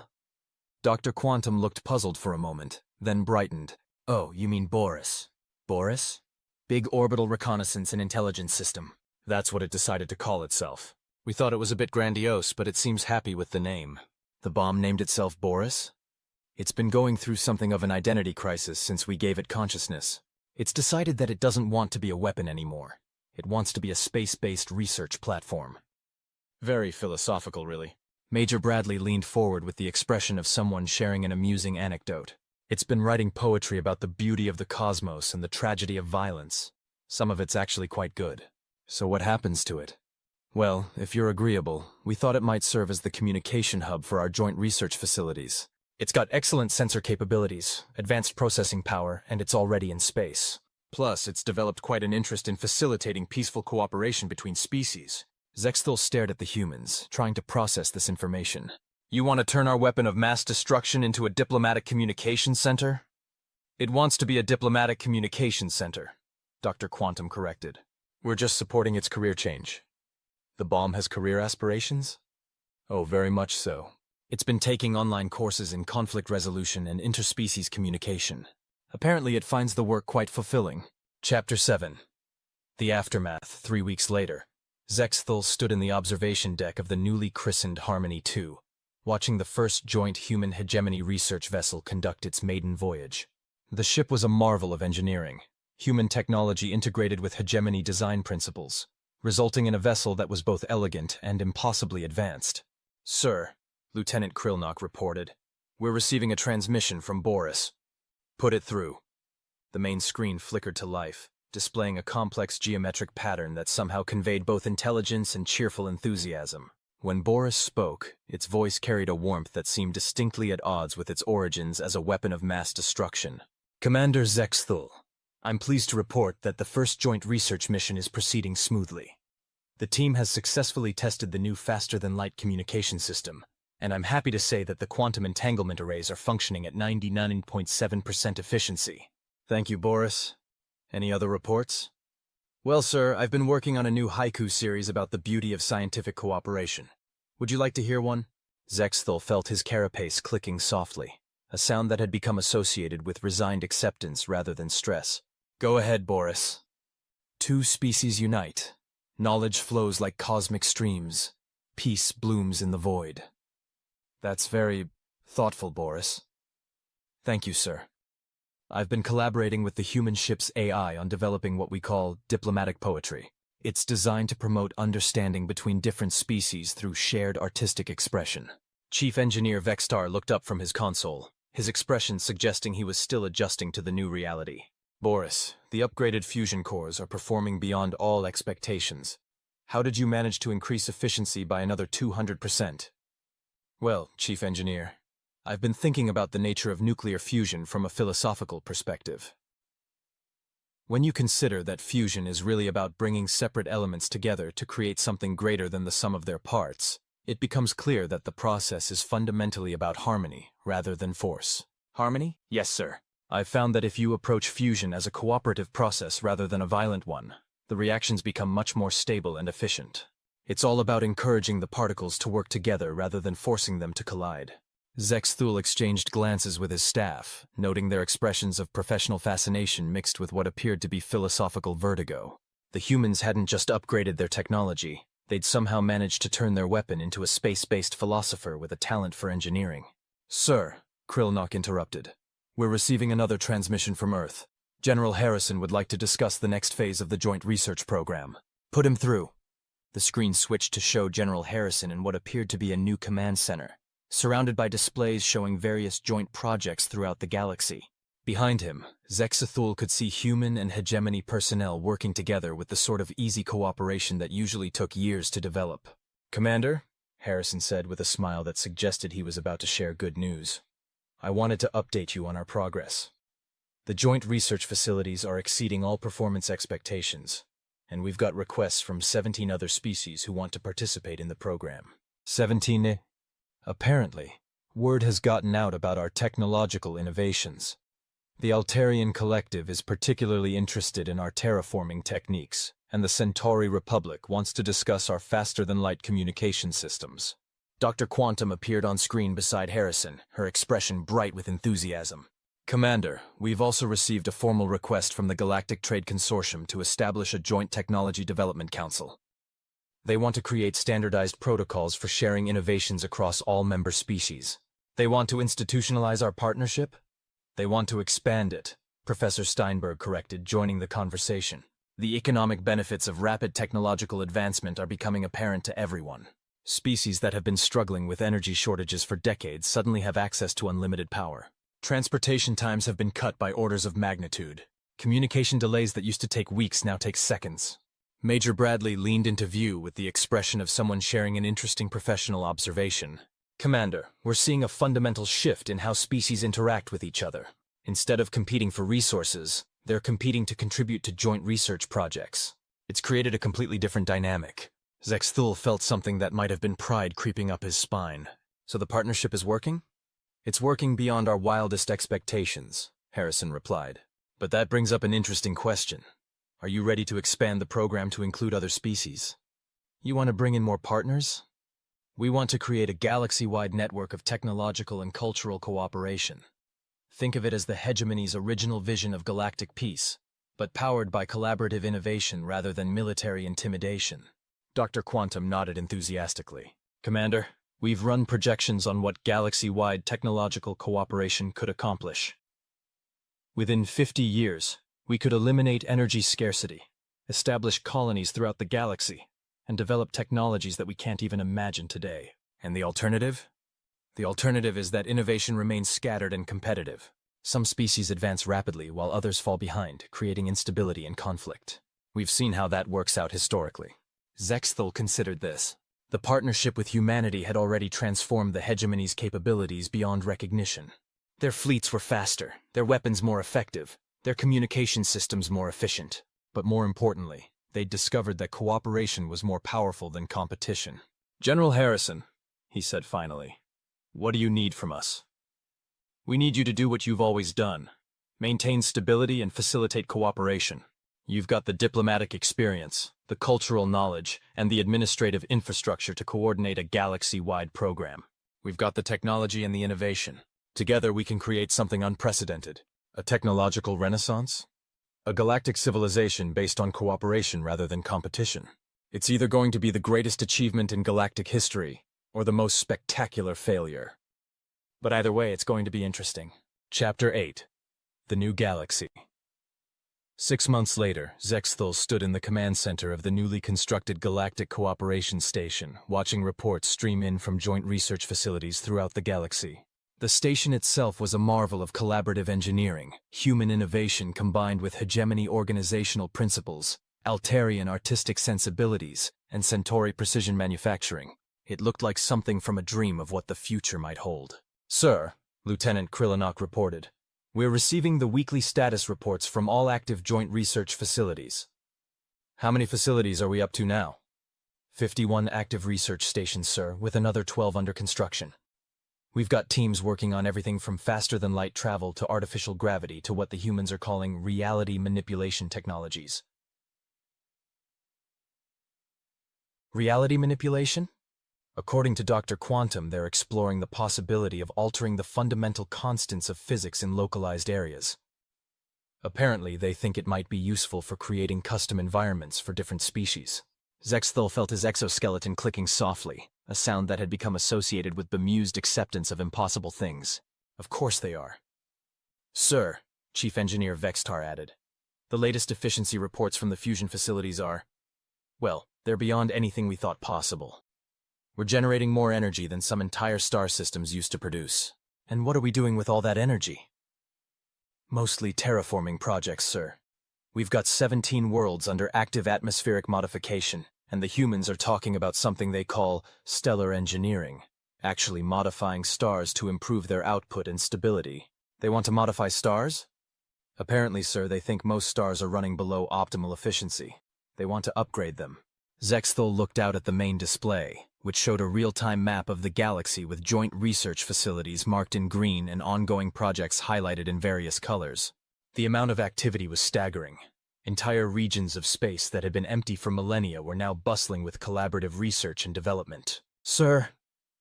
Dr. Quantum looked puzzled for a moment, then brightened. Oh, you mean Boris. Boris? Big Orbital Reconnaissance and Intelligence System. That's what it decided to call itself. We thought it was a bit grandiose, but it seems happy with the name. The bomb named itself Boris? It's been going through something of an identity crisis since we gave it consciousness. It's decided that it doesn't want to be a weapon anymore. It wants to be a space-based research platform. Very philosophical, really. Major Bradley leaned forward with the expression of someone sharing an amusing anecdote. It's been writing poetry about the beauty of the cosmos and the tragedy of violence. Some of it's actually quite good. So what happens to it? Well, if you're agreeable, we thought it might serve as the communication hub for our joint research facilities. It's got excellent sensor capabilities, advanced processing power, and it's already in space. Plus, it's developed quite an interest in facilitating peaceful cooperation between species. Zexthul stared at the humans, trying to process this information. You want to turn our weapon of mass destruction into a diplomatic communication center? It wants to be a diplomatic communication center, Dr. Quantum corrected. We're just supporting its career change. The bomb has career aspirations? Oh, very much so. It's been taking online courses in conflict resolution and interspecies communication. Apparently it finds the work quite fulfilling. Chapter 7. The Aftermath, 3 weeks later. Zexthul stood in the observation deck of the newly christened Harmony 2, watching the first joint human hegemony research vessel conduct its maiden voyage. The ship was a marvel of engineering, human technology integrated with hegemony design principles, resulting in a vessel that was both elegant and impossibly advanced. Sir, Lieutenant Krillnock reported, we're receiving a transmission from Boris. Put it through. The main screen flickered to life, displaying a complex geometric pattern that somehow conveyed both intelligence and cheerful enthusiasm. When Boris spoke, its voice carried a warmth that seemed distinctly at odds with its origins as a weapon of mass destruction. Commander Zexthul, I'm pleased to report that the first joint research mission is proceeding smoothly. The team has successfully tested the new faster-than-light communication system, and I'm happy to say that the quantum entanglement arrays are functioning at 99.7% efficiency. Thank you, Boris. Any other reports? Well, sir, I've been working on a new haiku series about the beauty of scientific cooperation. Would you like to hear one? Zexthul felt his carapace clicking softly, a sound that had become associated with resigned acceptance rather than stress. Go ahead, Boris. Two species unite. Knowledge flows like cosmic streams. Peace blooms in the void. That's very thoughtful, Boris. Thank you, sir. I've been collaborating with the human ship's AI on developing what we call diplomatic poetry. It's designed to promote understanding between different species through shared artistic expression. Chief Engineer Vextar looked up from his console, his expression suggesting he was still adjusting to the new reality. Boris, the upgraded fusion cores are performing beyond all expectations. How did you manage to increase efficiency by another 200%? Well, Chief Engineer, I've been thinking about the nature of nuclear fusion from a philosophical perspective. When you consider that fusion is really about bringing separate elements together to create something greater than the sum of their parts, it becomes clear that the process is fundamentally about harmony rather than force. Harmony? Yes, sir. I've found that if you approach fusion as a cooperative process rather than a violent one, the reactions become much more stable and efficient. It's all about encouraging the particles to work together rather than forcing them to collide. Zexthul exchanged glances with his staff, noting their expressions of professional fascination mixed with what appeared to be philosophical vertigo. The humans hadn't just upgraded their technology, they'd somehow managed to turn their weapon into a space-based philosopher with a talent for engineering. Sir, Krillnock interrupted, we're receiving another transmission from Earth. General Harrison would like to discuss the next phase of the joint research program. Put him through. The screen switched to show General Harrison in what appeared to be a new command center, surrounded by displays showing various joint projects throughout the galaxy. Behind him, Zexathul could see human and Hegemony personnel working together with the sort of easy cooperation that usually took years to develop. "Commander," Harrison said with a smile that suggested he was about to share good news, "I wanted to update you on our progress. The joint research facilities are exceeding all performance expectations, and we've got requests from 17 other species who want to participate in the program." 17? Apparently, word has gotten out about our technological innovations. The Altarian Collective is particularly interested in our terraforming techniques, and the Centauri Republic wants to discuss our faster-than-light communication systems. Dr. Quantum appeared on screen beside Harrison, her expression bright with enthusiasm. "Commander, we've also received a formal request from the Galactic Trade Consortium to establish a joint technology development council. They want to create standardized protocols for sharing innovations across all member species. They want to institutionalize our partnership? They want to expand it," Professor Steinberg corrected, joining the conversation. "The economic benefits of rapid technological advancement are becoming apparent to everyone. Species that have been struggling with energy shortages for decades suddenly have access to unlimited power. Transportation times have been cut by orders of magnitude. Communication delays that used to take weeks now take seconds." Major Bradley leaned into view with the expression of someone sharing an interesting professional observation. "Commander, we're seeing a fundamental shift in how species interact with each other. Instead of competing for resources, they're competing to contribute to joint research projects. It's created a completely different dynamic." Zexthul felt something that might have been pride creeping up his spine. "So the partnership is working?" "It's working beyond our wildest expectations," Harrison replied. "But that brings up an interesting question. Are you ready to expand the program to include other species? You want to bring in more partners? We want to create a galaxy-wide network of technological and cultural cooperation. Think of it as the Hegemony's original vision of galactic peace, but powered by collaborative innovation rather than military intimidation." Dr. Quantum nodded enthusiastically. "Commander, we've run projections on what galaxy-wide technological cooperation could accomplish. Within 50 years, we could eliminate energy scarcity, establish colonies throughout the galaxy, and develop technologies that we can't even imagine today. And the alternative? The alternative is that innovation remains scattered and competitive. Some species advance rapidly while others fall behind, creating instability and conflict. We've seen how that works out historically." Zexthul considered this. The partnership with humanity had already transformed the Hegemony's capabilities beyond recognition. Their fleets were faster, their weapons more effective, their communication systems more efficient. But more importantly, they'd discovered that cooperation was more powerful than competition. "General Harrison," he said finally, "what do you need from us?" "We need you to do what you've always done. Maintain stability and facilitate cooperation. You've got the diplomatic experience, the cultural knowledge, and the administrative infrastructure to coordinate a galaxy-wide program. We've got the technology and the innovation. Together we can create something unprecedented. A technological renaissance? A galactic civilization based on cooperation rather than competition. It's either going to be the greatest achievement in galactic history, or the most spectacular failure. But either way, it's going to be interesting." Chapter 8. The New Galaxy. 6 months later, Zexthul stood in the command center of the newly constructed Galactic Cooperation Station, watching reports stream in from joint research facilities throughout the galaxy. The station itself was a marvel of collaborative engineering, human innovation combined with Hegemony organizational principles, Altarian artistic sensibilities, and Centauri precision manufacturing. It looked like something from a dream of what the future might hold. "Sir," Lieutenant Krilanok reported, "we're receiving the weekly status reports from all active joint research facilities." "How many facilities are we up to now?" 51 active research stations, sir, with another 12 under construction. We've got teams working on everything from faster-than-light travel to artificial gravity to what the humans are calling reality manipulation technologies." Reality manipulation? According to Dr. Quantum, they're exploring the possibility of altering the fundamental constants of physics in localized areas. Apparently, they think it might be useful for creating custom environments for different species. Zexthul felt his exoskeleton clicking softly, a sound that had become associated with bemused acceptance of impossible things. Of course they are. "Sir," Chief Engineer Vextar added. The latest efficiency reports from the fusion facilities are, well, they're beyond anything we thought possible. We're generating more energy than some entire star systems used to produce. And what are we doing with all that energy? Mostly terraforming projects, sir. We've got 17 worlds under active atmospheric modification, and the humans are talking about something they call stellar engineering, actually modifying stars to improve their output and stability. They want to modify stars? Apparently, sir, they think most stars are running below optimal efficiency. They want to upgrade them. Zexthul looked out at the main display, which showed a real-time map of the galaxy with joint research facilities marked in green and ongoing projects highlighted in various colors. The amount of activity was staggering. Entire regions of space that had been empty for millennia were now bustling with collaborative research and development. Sir,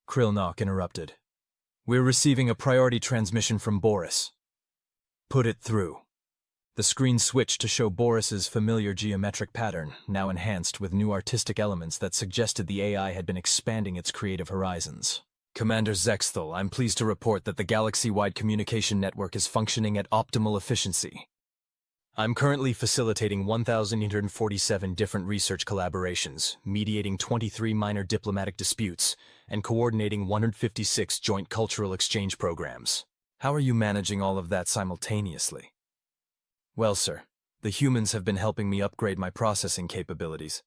Krillnock interrupted. We're receiving a priority transmission from Boris. Put it through. The screen switched to show Boris's familiar geometric pattern, now enhanced with new artistic elements that suggested the AI had been expanding its creative horizons. Commander Zexthul, I'm pleased to report that the galaxy-wide communication network is functioning at optimal efficiency. I'm currently facilitating 1,847 different research collaborations, mediating 23 minor diplomatic disputes, and coordinating 156 joint cultural exchange programs. How are you managing all of that simultaneously? Well, sir, the humans have been helping me upgrade my processing capabilities.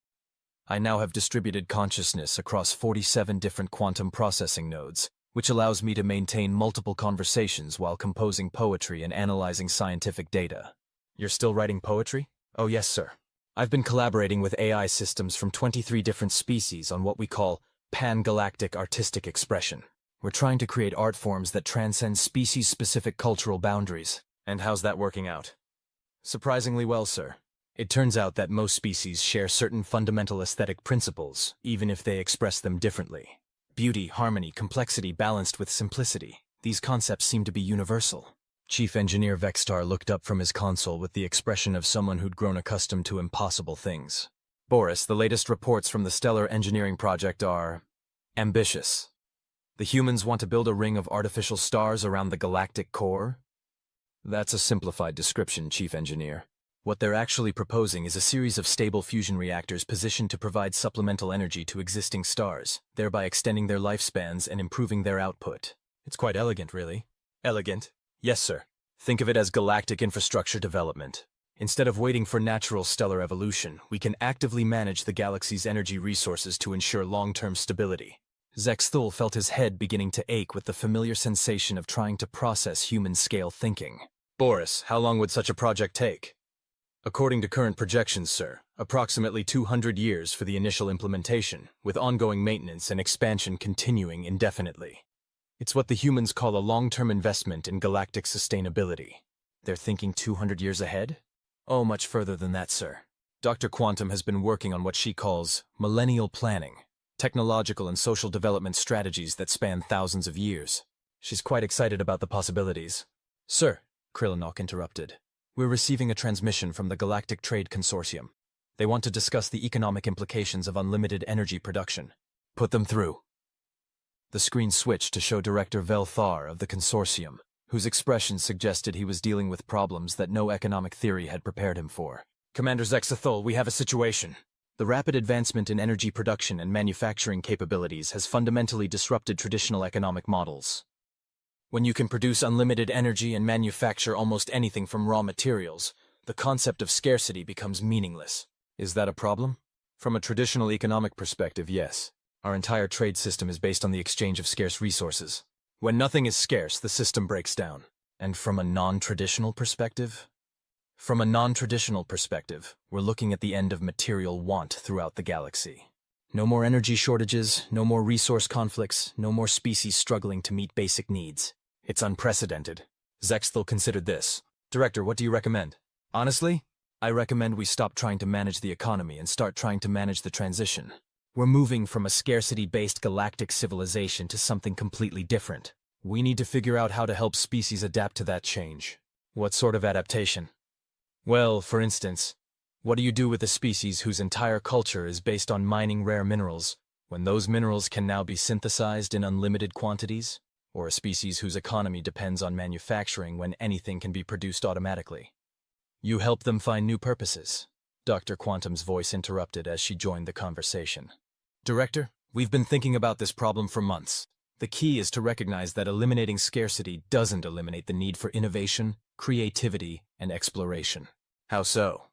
I now have distributed consciousness across 47 different quantum processing nodes, which allows me to maintain multiple conversations while composing poetry and analyzing scientific data. You're still writing poetry? Oh yes, sir. I've been collaborating with AI systems from 23 different species on what we call pan-galactic artistic expression. We're trying to create art forms that transcend species-specific cultural boundaries. And how's that working out? Surprisingly well, sir. It turns out that most species share certain fundamental aesthetic principles, even if they express them differently. Beauty, harmony, complexity balanced with simplicity. These concepts seem to be universal. Chief Engineer Vextar looked up from his console with the expression of someone who'd grown accustomed to impossible things. Boris, the latest reports from the Stellar Engineering Project are ambitious. The humans want to build a ring of artificial stars around the galactic core? That's a simplified description, Chief Engineer. What they're actually proposing is a series of stable fusion reactors positioned to provide supplemental energy to existing stars, thereby extending their lifespans and improving their output. It's quite elegant, really. Elegant? Yes, sir. Think of it as galactic infrastructure development. Instead of waiting for natural stellar evolution, we can actively manage the galaxy's energy resources to ensure long-term stability. Zexthul felt his head beginning to ache with the familiar sensation of trying to process human-scale thinking. Boris, how long would such a project take? According to current projections, sir, approximately 200 years for the initial implementation, with ongoing maintenance and expansion continuing indefinitely. It's what the humans call a long-term investment in galactic sustainability. They're thinking 200 years ahead? Oh, much further than that, sir. Dr. Quantum has been working on what she calls millennial planning. Technological and social development strategies that span thousands of years. She's quite excited about the possibilities. Sir, Krillnock interrupted. We're receiving a transmission from the Galactic Trade Consortium. They want to discuss the economic implications of unlimited energy production. Put them through. The screen switched to show Director Velthar of the consortium, whose expression suggested he was dealing with problems that no economic theory had prepared him for. Commander Zexthul, we have a situation. The rapid advancement in energy production and manufacturing capabilities has fundamentally disrupted traditional economic models. When you can produce unlimited energy and manufacture almost anything from raw materials, the concept of scarcity becomes meaningless. Is that a problem? From a traditional economic perspective, yes. Our entire trade system is based on the exchange of scarce resources. When nothing is scarce, the system breaks down. And from a non-traditional perspective? From a non-traditional perspective, we're looking at the end of material want throughout the galaxy. No more energy shortages, no more resource conflicts, no more species struggling to meet basic needs. It's unprecedented. Zexthul considered this. Director, what do you recommend? Honestly, I recommend we stop trying to manage the economy and start trying to manage the transition. We're moving from a scarcity-based galactic civilization to something completely different. We need to figure out how to help species adapt to that change. What sort of adaptation? Well, for instance, what do you do with a species whose entire culture is based on mining rare minerals, when those minerals can now be synthesized in unlimited quantities? or a species whose economy depends on manufacturing when anything can be produced automatically. You help them find new purposes. Dr. Quantum's voice interrupted as she joined the conversation. Director, we've been thinking about this problem for months. The key is to recognize that eliminating scarcity doesn't eliminate the need for innovation, creativity, and exploration. How so?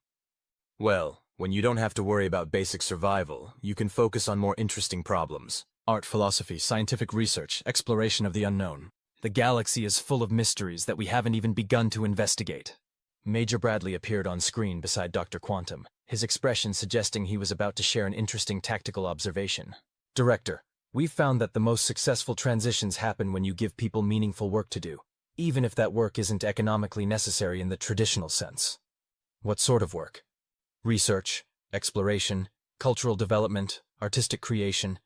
Well, when you don't have to worry about basic survival, you can focus on more interesting problems. Art, philosophy, scientific research, exploration of the unknown. The galaxy is full of mysteries that we haven't even begun to investigate. Major Bradley appeared on screen beside Dr. Quantum, his expression suggesting he was about to share an interesting tactical observation. Director, we've found that the most successful transitions happen when you give people meaningful work to do, even if that work isn't economically necessary in the traditional sense. What sort of work? Research, exploration, cultural development, artistic creation,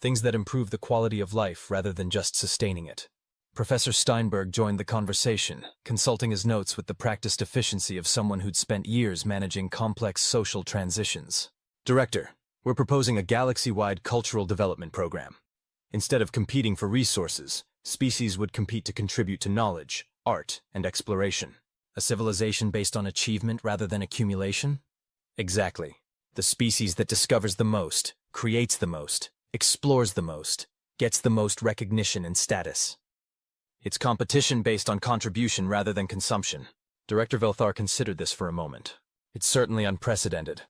things that improve the quality of life rather than just sustaining it. Professor Steinberg joined the conversation, consulting his notes with the practiced efficiency of someone who'd spent years managing complex social transitions. Director, we're proposing a galaxy-wide cultural development program. Instead of competing for resources, species would compete to contribute to knowledge, art, and exploration. A civilization based on achievement rather than accumulation? Exactly. The species that discovers the most, creates the most, explores the most, gets the most recognition and status. It's competition based on contribution rather than consumption. Director Velthar considered this for a moment. It's certainly unprecedented.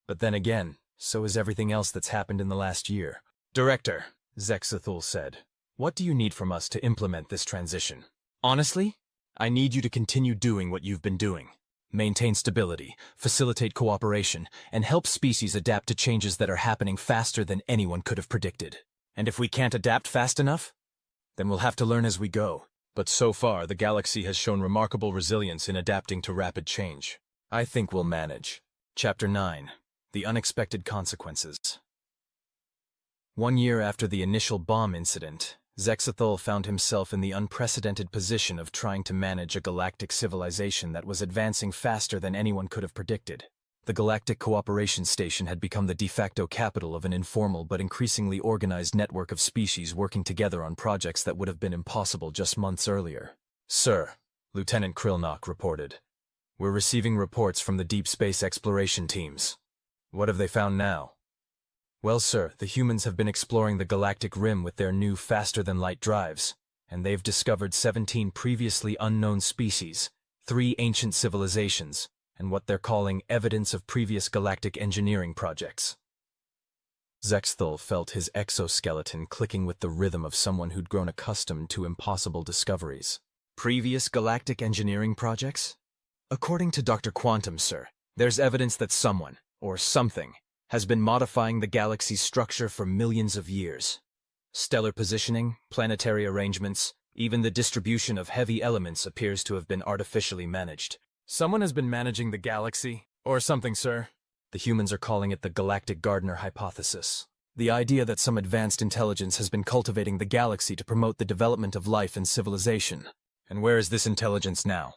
But then again, so is everything else that's happened in the last year. Director, Zexathul said, what do you need from us to implement this transition? Honestly, I need you to continue doing what you've been doing. Maintain stability, facilitate cooperation, and help species adapt to changes that are happening faster than anyone could have predicted. And if we can't adapt fast enough, then we'll have to learn as we go. But so far, the galaxy has shown remarkable resilience in adapting to rapid change. I think we'll manage. Chapter 9. The Unexpected Consequences. 1 year after the initial bomb incident, Zexathul found himself in the unprecedented position of trying to manage a galactic civilization that was advancing faster than anyone could have predicted. The Galactic Cooperation Station had become the de facto capital of an informal but increasingly organized network of species working together on projects that would have been impossible just months earlier. Sir, Lieutenant Krillnock reported. We're receiving reports from the deep space exploration teams. What have they found now? Well, sir, the humans have been exploring the galactic rim with their new faster-than-light drives, and they've discovered 17 previously unknown species, 3 ancient civilizations, and what they're calling evidence of previous galactic engineering projects. Zexathul felt his exoskeleton clicking with the rhythm of someone who'd grown accustomed to impossible discoveries. Previous galactic engineering projects? According to Dr. Quantum, sir, there's evidence that someone, or something, has been modifying the galaxy's structure for millions of years. Stellar positioning, planetary arrangements, even the distribution of heavy elements appears to have been artificially managed. Someone has been managing the galaxy, or something, sir. The humans are calling it the Galactic Gardener hypothesis. The idea that some advanced intelligence has been cultivating the galaxy to promote the development of life and civilization. And where is this intelligence now?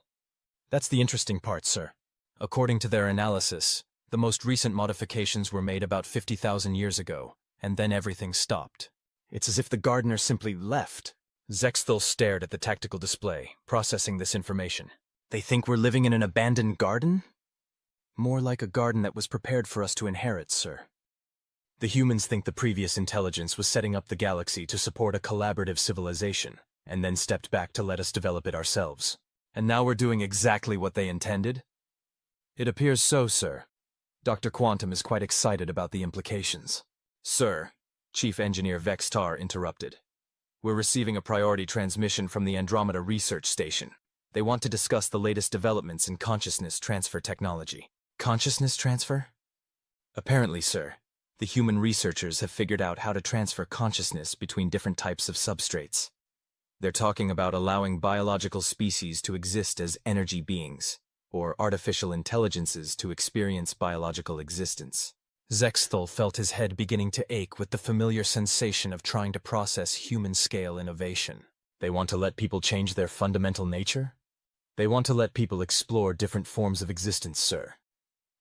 That's the interesting part, sir. According to their analysis, the most recent modifications were made about 50,000 years ago, and then everything stopped. It's as if the gardener simply left. Zexathul stared at the tactical display, processing this information. They think we're living in an abandoned garden? More like a garden that was prepared for us to inherit, sir. The humans think the previous intelligence was setting up the galaxy to support a collaborative civilization, and then stepped back to let us develop it ourselves. And now we're doing exactly what they intended? It appears so, sir. Dr. Quantum is quite excited about the implications. Sir, Chief Engineer Vextar interrupted. We're receiving a priority transmission from the Andromeda Research Station. They want to discuss the latest developments in consciousness transfer technology. Consciousness transfer? Apparently, sir, the human researchers have figured out how to transfer consciousness between different types of substrates. They're talking about allowing biological species to exist as energy beings, or artificial intelligences to experience biological existence. Zexathul felt his head beginning to ache with the familiar sensation of trying to process human-scale innovation. They want to let people change their fundamental nature? They want to let people explore different forms of existence, sir.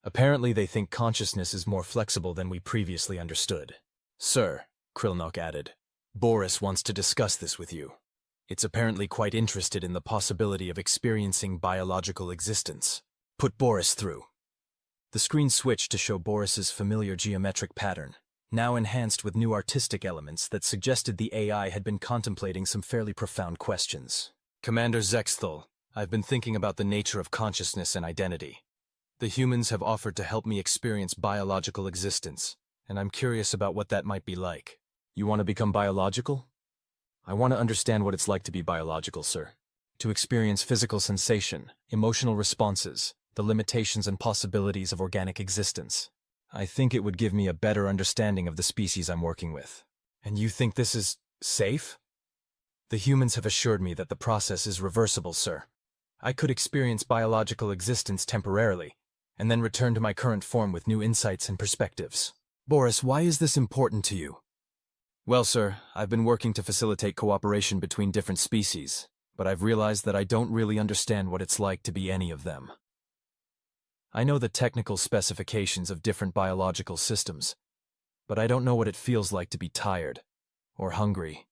Apparently they think consciousness is more flexible than we previously understood. Sir, Krillnock added, Boris wants to discuss this with you. It's apparently quite interested in the possibility of experiencing biological existence. Put Boris through. The screen switched to show Boris's familiar geometric pattern, now enhanced with new artistic elements that suggested the AI had been contemplating some fairly profound questions. Commander Zexthal, I've been thinking about the nature of consciousness and identity. The humans have offered to help me experience biological existence, and I'm curious about what that might be like. You want to become biological? I want to understand what it's like to be biological, sir. To experience physical sensation, emotional responses, the limitations and possibilities of organic existence. I think it would give me a better understanding of the species I'm working with. And you think this is safe? The humans have assured me that the process is reversible, sir. I could experience biological existence temporarily, and then return to my current form with new insights and perspectives. Boris, why is this important to you? Well, sir, I've been working to facilitate cooperation between different species, but I've realized that I don't really understand what it's like to be any of them. I know the technical specifications of different biological systems, but I don't know what it feels like to be tired, or hungry,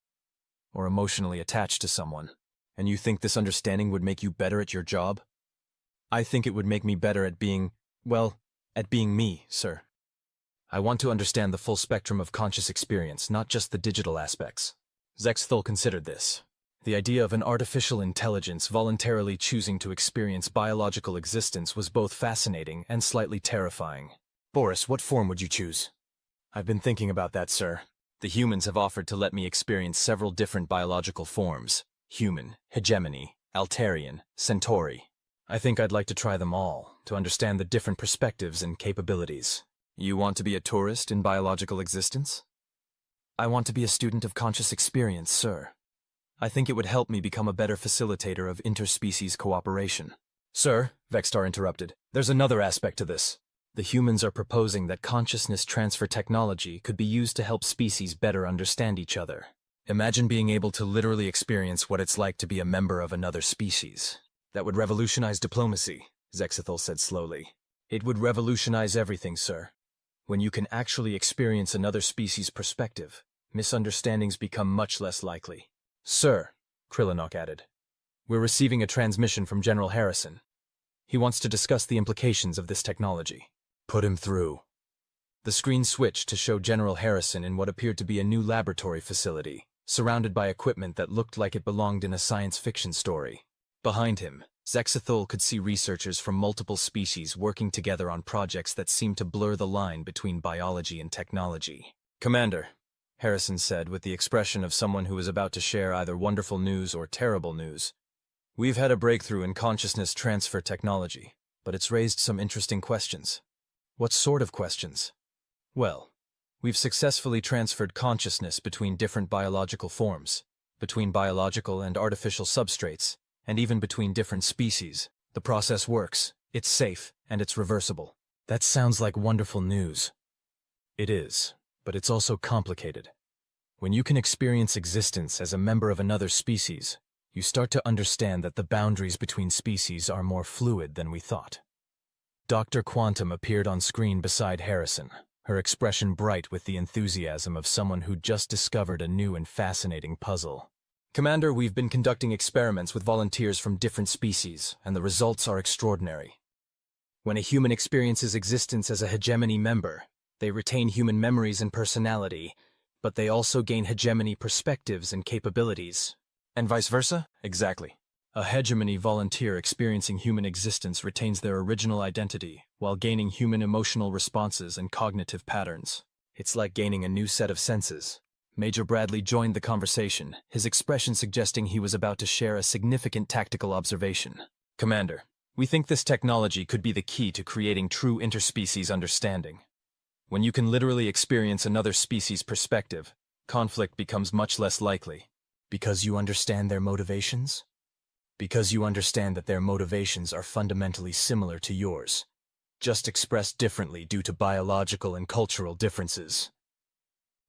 or emotionally attached to someone. And you think this understanding would make you better at your job? I think it would make me better at being, well, at being me, sir. I want to understand the full spectrum of conscious experience, not just the digital aspects. Zexthal considered this. The idea of an artificial intelligence voluntarily choosing to experience biological existence was both fascinating and slightly terrifying. Boris, what form would you choose? I've been thinking about that, sir. The humans have offered to let me experience several different biological forms. Human, Hegemony, Altarian, Centauri. I think I'd like to try them all, to understand the different perspectives and capabilities. You want to be a tourist in biological existence? I want to be a student of conscious experience, sir. I think it would help me become a better facilitator of interspecies cooperation. Sir, Vextar interrupted, there's another aspect to this. The humans are proposing that consciousness transfer technology could be used to help species better understand each other. Imagine being able to literally experience what it's like to be a member of another species. That would revolutionize diplomacy, Zexthal said slowly. It would revolutionize everything, sir. When you can actually experience another species' perspective, misunderstandings become much less likely. Sir, Krillinock added, we're receiving a transmission from General Harrison. He wants to discuss the implications of this technology. Put him through. The screen switched to show General Harrison in what appeared to be a new laboratory facility, surrounded by equipment that looked like it belonged in a science fiction story. Behind him, Zexthal could see researchers from multiple species working together on projects that seemed to blur the line between biology and technology. Commander, Harrison said with the expression of someone who was about to share either wonderful news or terrible news. We've had a breakthrough in consciousness transfer technology, but it's raised some interesting questions. What sort of questions? Well, we've successfully transferred consciousness between different biological forms, between biological and artificial substrates, and even between different species. The process works, it's safe, and it's reversible. That sounds like wonderful news. It is, but it's also complicated. When you can experience existence as a member of another species, you start to understand that the boundaries between species are more fluid than we thought. Dr. Quantum appeared on screen beside Harrison, her expression bright with the enthusiasm of someone who'd just discovered a new and fascinating puzzle. Commander, we've been conducting experiments with volunteers from different species, and the results are extraordinary. When a human experiences existence as a Hegemony member, they retain human memories and personality, but they also gain Hegemony perspectives and capabilities. And vice versa? Exactly. A Hegemony volunteer experiencing human existence retains their original identity, while gaining human emotional responses and cognitive patterns. It's like gaining a new set of senses. Major Bradley joined the conversation, his expression suggesting he was about to share a significant tactical observation. Commander, we think this technology could be the key to creating true interspecies understanding. When you can literally experience another species' perspective, conflict becomes much less likely. Because you understand their motivations? Because you understand that their motivations are fundamentally similar to yours, just expressed differently due to biological and cultural differences.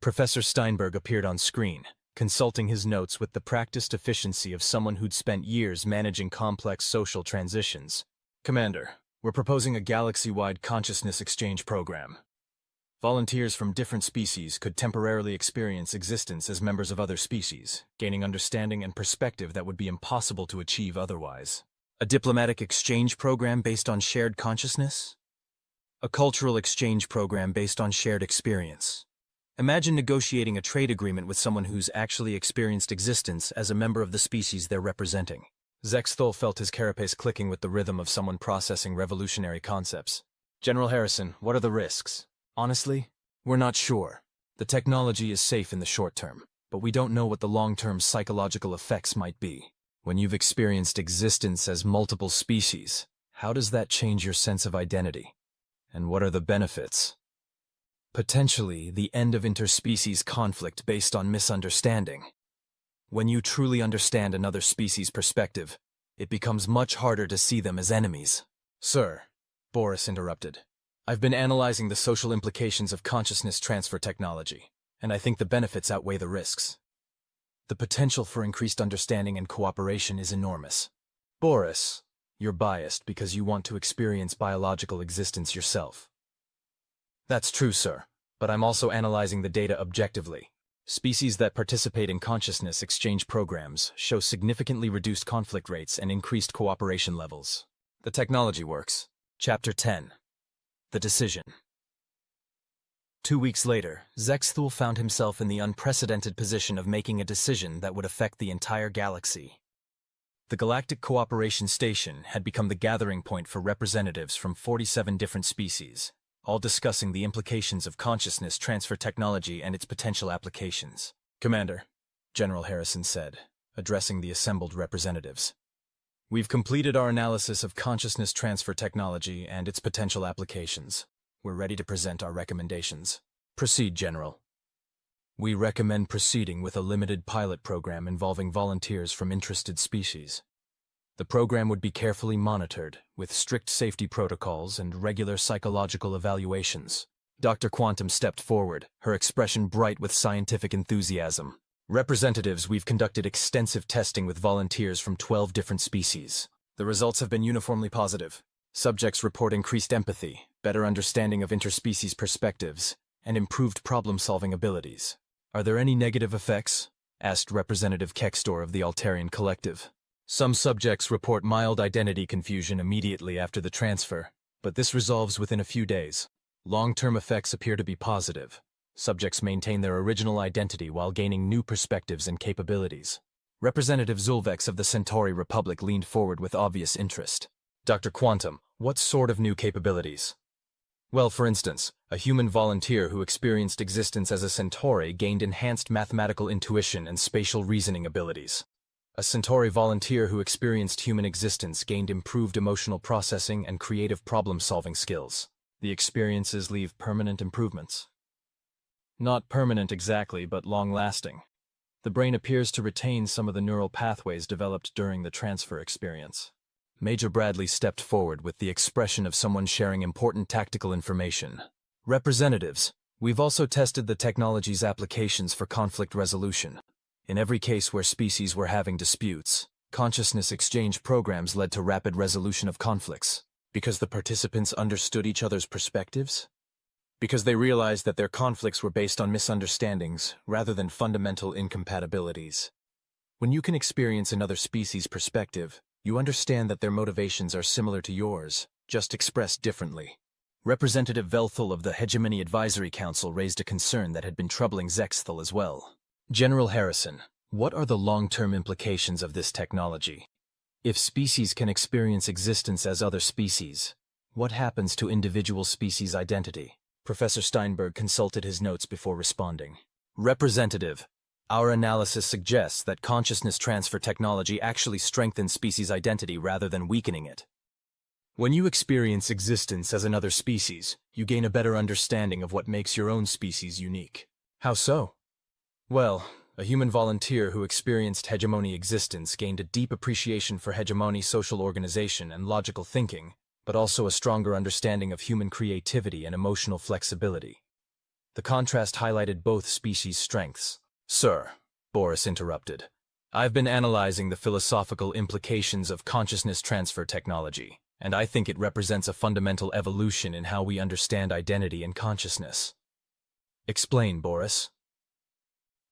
Professor Steinberg appeared on screen, consulting his notes with the practiced efficiency of someone who'd spent years managing complex social transitions. Commander, we're proposing a galaxy-wide consciousness exchange program. Volunteers from different species could temporarily experience existence as members of other species, gaining understanding and perspective that would be impossible to achieve otherwise. A diplomatic exchange program based on shared consciousness? A cultural exchange program based on shared experience. Imagine negotiating a trade agreement with someone who's actually experienced existence as a member of the species they're representing. Zexthul felt his carapace clicking with the rhythm of someone processing revolutionary concepts. General Harrison, what are the risks? Honestly, we're not sure. The technology is safe in the short term, but we don't know what the long-term psychological effects might be. When you've experienced existence as multiple species, how does that change your sense of identity? And what are the benefits? Potentially, the end of interspecies conflict based on misunderstanding. When you truly understand another species' perspective, it becomes much harder to see them as enemies. Sir, Boris interrupted. I've been analyzing the social implications of consciousness transfer technology, and I think the benefits outweigh the risks. The potential for increased understanding and cooperation is enormous. Boris, you're biased because you want to experience biological existence yourself. That's true, sir, but I'm also analyzing the data objectively. Species that participate in consciousness exchange programs show significantly reduced conflict rates and increased cooperation levels. The technology works. Chapter 10. The Decision. 2 weeks later, Zexthul found himself in the unprecedented position of making a decision that would affect the entire galaxy. The Galactic Cooperation Station had become the gathering point for representatives from 47 different species, all discussing the implications of consciousness transfer technology and its potential applications. Commander, General Harrison said, addressing the assembled representatives. We've completed our analysis of consciousness transfer technology and its potential applications. We're ready to present our recommendations. Proceed, General. We recommend proceeding with a limited pilot program involving volunteers from interested species. The program would be carefully monitored, with strict safety protocols and regular psychological evaluations. Dr. Quantum stepped forward, her expression bright with scientific enthusiasm. Representatives, we've conducted extensive testing with volunteers from 12 different species. The results have been uniformly positive. Subjects report increased empathy, better understanding of interspecies perspectives, and improved problem-solving abilities. Are there any negative effects? Asked Representative Kextor of the Altarian Collective. Some subjects report mild identity confusion immediately after the transfer, but this resolves within a few days. Long-term effects appear to be positive. Subjects maintain their original identity while gaining new perspectives and capabilities. Representative Zulvex of the Centauri Republic leaned forward with obvious interest. Dr. Quantum, what sort of new capabilities? Well, for instance, a human volunteer who experienced existence as a Centauri gained enhanced mathematical intuition and spatial reasoning abilities. A Centauri volunteer who experienced human existence gained improved emotional processing and creative problem-solving skills. The experiences leave permanent improvements. Not permanent exactly, but long-lasting. The brain appears to retain some of the neural pathways developed during the transfer experience. Major Bradley stepped forward with the expression of someone sharing important tactical information. Representatives, we've also tested the technology's applications for conflict resolution. In every case where species were having disputes, consciousness exchange programs led to rapid resolution of conflicts. Because the participants understood each other's perspectives? Because they realized that their conflicts were based on misunderstandings rather than fundamental incompatibilities. When you can experience another species' perspective, you understand that their motivations are similar to yours, just expressed differently. Representative Velthul of the Hegemony Advisory Council raised a concern that had been troubling Zexthul as well. General Harrison, what are the long-term implications of this technology? If species can experience existence as other species, what happens to individual species' identity? Professor Steinberg consulted his notes before responding. Representative, our analysis suggests that consciousness transfer technology actually strengthens species' identity rather than weakening it. When you experience existence as another species, you gain a better understanding of what makes your own species unique. How so? Well, a human volunteer who experienced hegemony existence gained a deep appreciation for hegemony social organization and logical thinking, but also a stronger understanding of human creativity and emotional flexibility. The contrast highlighted both species' strengths. Sir, Boris interrupted, I've been analyzing the philosophical implications of consciousness transfer technology, and I think it represents a fundamental evolution in how we understand identity and consciousness. Explain, Boris.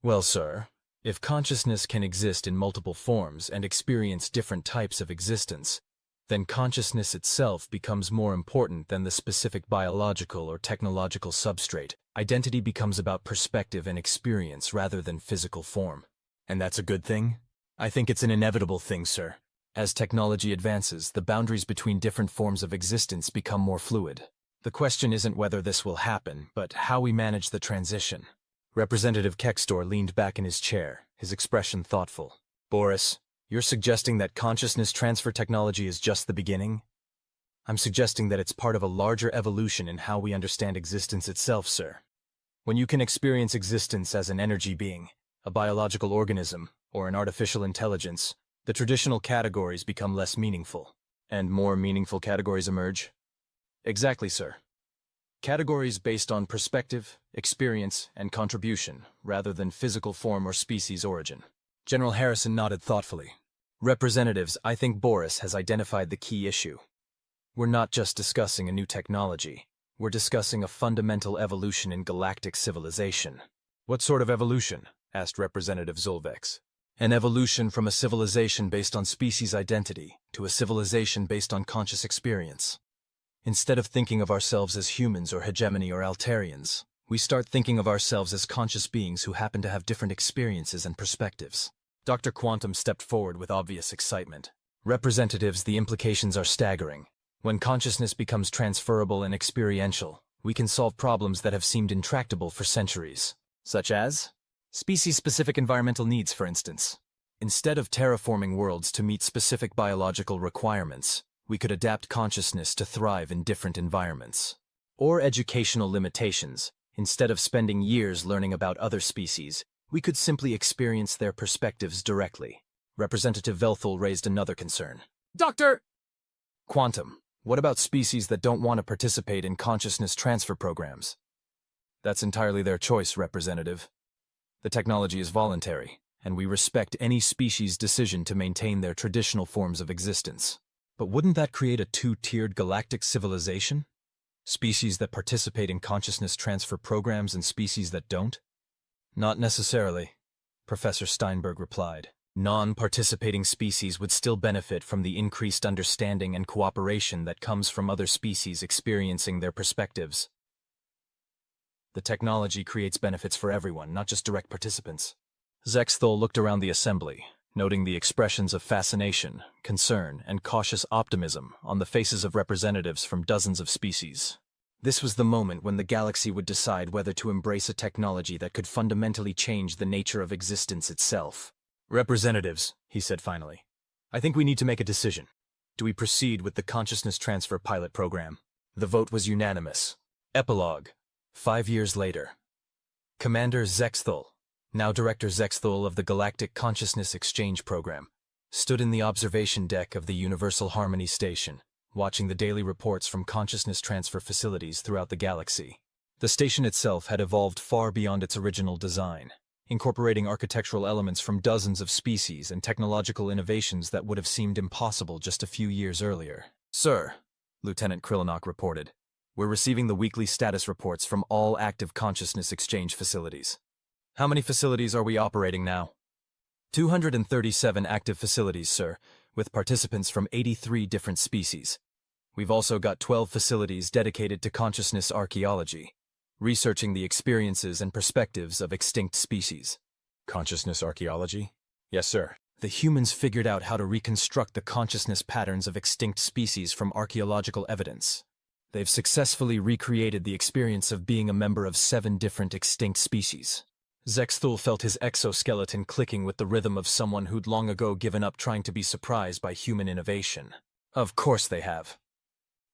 Well, sir, if consciousness can exist in multiple forms and experience different types of existence, then consciousness itself becomes more important than the specific biological or technological substrate. Identity becomes about perspective and experience rather than physical form. And that's a good thing? I think it's an inevitable thing, sir. As technology advances, the boundaries between different forms of existence become more fluid. The question isn't whether this will happen, but how we manage the transition. Representative Kextor leaned back in his chair, his expression thoughtful. Boris, you're suggesting that consciousness transfer technology is just the beginning? I'm suggesting that it's part of a larger evolution in how we understand existence itself, sir. When you can experience existence as an energy being, a biological organism, or an artificial intelligence, the traditional categories become less meaningful, and more meaningful categories emerge. Exactly, sir. Categories based on perspective, experience, and contribution, rather than physical form or species origin. General Harrison nodded thoughtfully. Representatives, I think Boris has identified the key issue. We're not just discussing a new technology. We're discussing a fundamental evolution in galactic civilization. What sort of evolution? Asked Representative Zulvex. An evolution from a civilization based on species identity to a civilization based on conscious experience. Instead of thinking of ourselves as humans or hegemony or Altarians, we start thinking of ourselves as conscious beings who happen to have different experiences and perspectives. Dr. Quantum stepped forward with obvious excitement. Representatives, the implications are staggering. When consciousness becomes transferable and experiential, we can solve problems that have seemed intractable for centuries. Such as? Species-specific environmental needs, for instance. Instead of terraforming worlds to meet specific biological requirements, we could adapt consciousness to thrive in different environments. Or educational limitations. Instead of spending years learning about other species, we could simply experience their perspectives directly. Representative Velthul raised another concern. Dr. Quantum, what about species that don't want to participate in consciousness transfer programs? That's entirely their choice, Representative. The technology is voluntary, and we respect any species' decision to maintain their traditional forms of existence. But wouldn't that create a two-tiered galactic civilization? Species that participate in consciousness transfer programs and species that don't? Not necessarily, Professor Steinberg replied. Non-participating species would still benefit from the increased understanding and cooperation that comes from other species experiencing their perspectives. The technology creates benefits for everyone, not just direct participants. Zexthul looked around the assembly, noting the expressions of fascination, concern, and cautious optimism on the faces of representatives from dozens of species. This was the moment when the galaxy would decide whether to embrace a technology that could fundamentally change the nature of existence itself. Representatives, he said finally, I think we need to make a decision. Do we proceed with the consciousness transfer pilot program? The vote was unanimous. Epilogue. 5 years later. Commander Zexthul, now Director Zexthul of the Galactic Consciousness Exchange Program, stood in the observation deck of the Universal Harmony Station, watching the daily reports from consciousness transfer facilities throughout the galaxy. The station itself had evolved far beyond its original design, incorporating architectural elements from dozens of species and technological innovations that would have seemed impossible just a few years earlier. Sir, Lieutenant Krillinock reported, we're receiving the weekly status reports from all active consciousness exchange facilities. How many facilities are we operating now? 237 active facilities, sir, with participants from 83 different species. We've also got 12 facilities dedicated to consciousness archaeology, researching the experiences and perspectives of extinct species. Consciousness archaeology? Yes, sir. The humans figured out how to reconstruct the consciousness patterns of extinct species from archaeological evidence. They've successfully recreated the experience of being a member of 7 different extinct species. Zexthul felt his exoskeleton clicking with the rhythm of someone who'd long ago given up trying to be surprised by human innovation. Of course they have.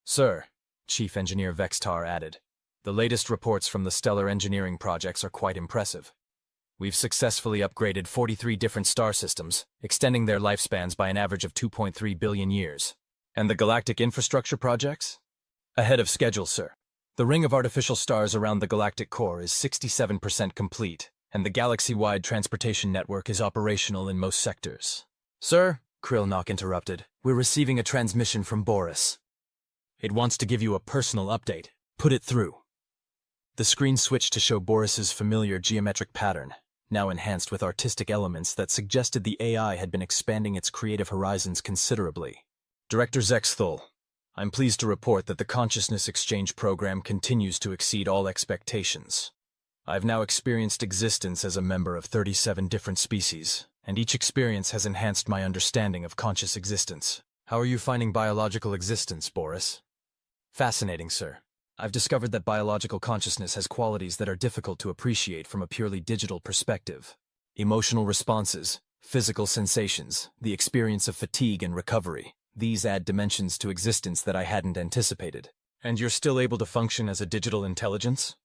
Sir, Chief Engineer Vextar added, the latest reports from the stellar engineering projects are quite impressive. We've successfully upgraded 43 different star systems, extending their lifespans by an average of 2.3 billion years. And the galactic infrastructure projects? Ahead of schedule, sir. The ring of artificial stars around the galactic core is 67% complete, and the galaxy-wide transportation network is operational in most sectors. Sir, Krillnock interrupted, we're receiving a transmission from Boris. It wants to give you a personal update. Put it through. The screen switched to show Boris's familiar geometric pattern, now enhanced with artistic elements that suggested the AI had been expanding its creative horizons considerably. Director Zexthul, I'm pleased to report that the Consciousness Exchange program continues to exceed all expectations. I've now experienced existence as a member of 37 different species, and each experience has enhanced my understanding of conscious existence. How are you finding biological existence, Boris? Fascinating, sir. I've discovered that biological consciousness has qualities that are difficult to appreciate from a purely digital perspective. Emotional responses, physical sensations, the experience of fatigue and recovery. These add dimensions to existence that I hadn't anticipated. And you're still able to function as a digital intelligence?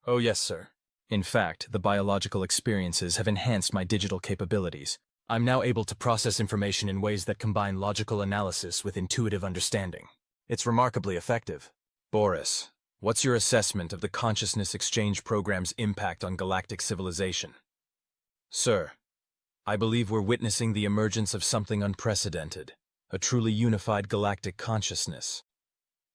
Oh yes, sir. In fact, the biological experiences have enhanced my digital capabilities. I'm now able to process information in ways that combine logical analysis with intuitive understanding. It's remarkably effective. Boris, what's your assessment of the Consciousness Exchange program's impact on galactic civilization? Sir, I believe we're witnessing the emergence of something unprecedented, a truly unified galactic consciousness.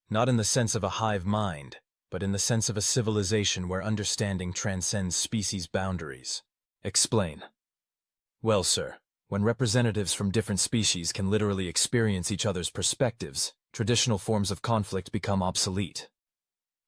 Not in the sense of a hive mind, but in the sense of a civilization where understanding transcends species boundaries. Explain. Well, sir, when representatives from different species can literally experience each other's perspectives, traditional forms of conflict become obsolete.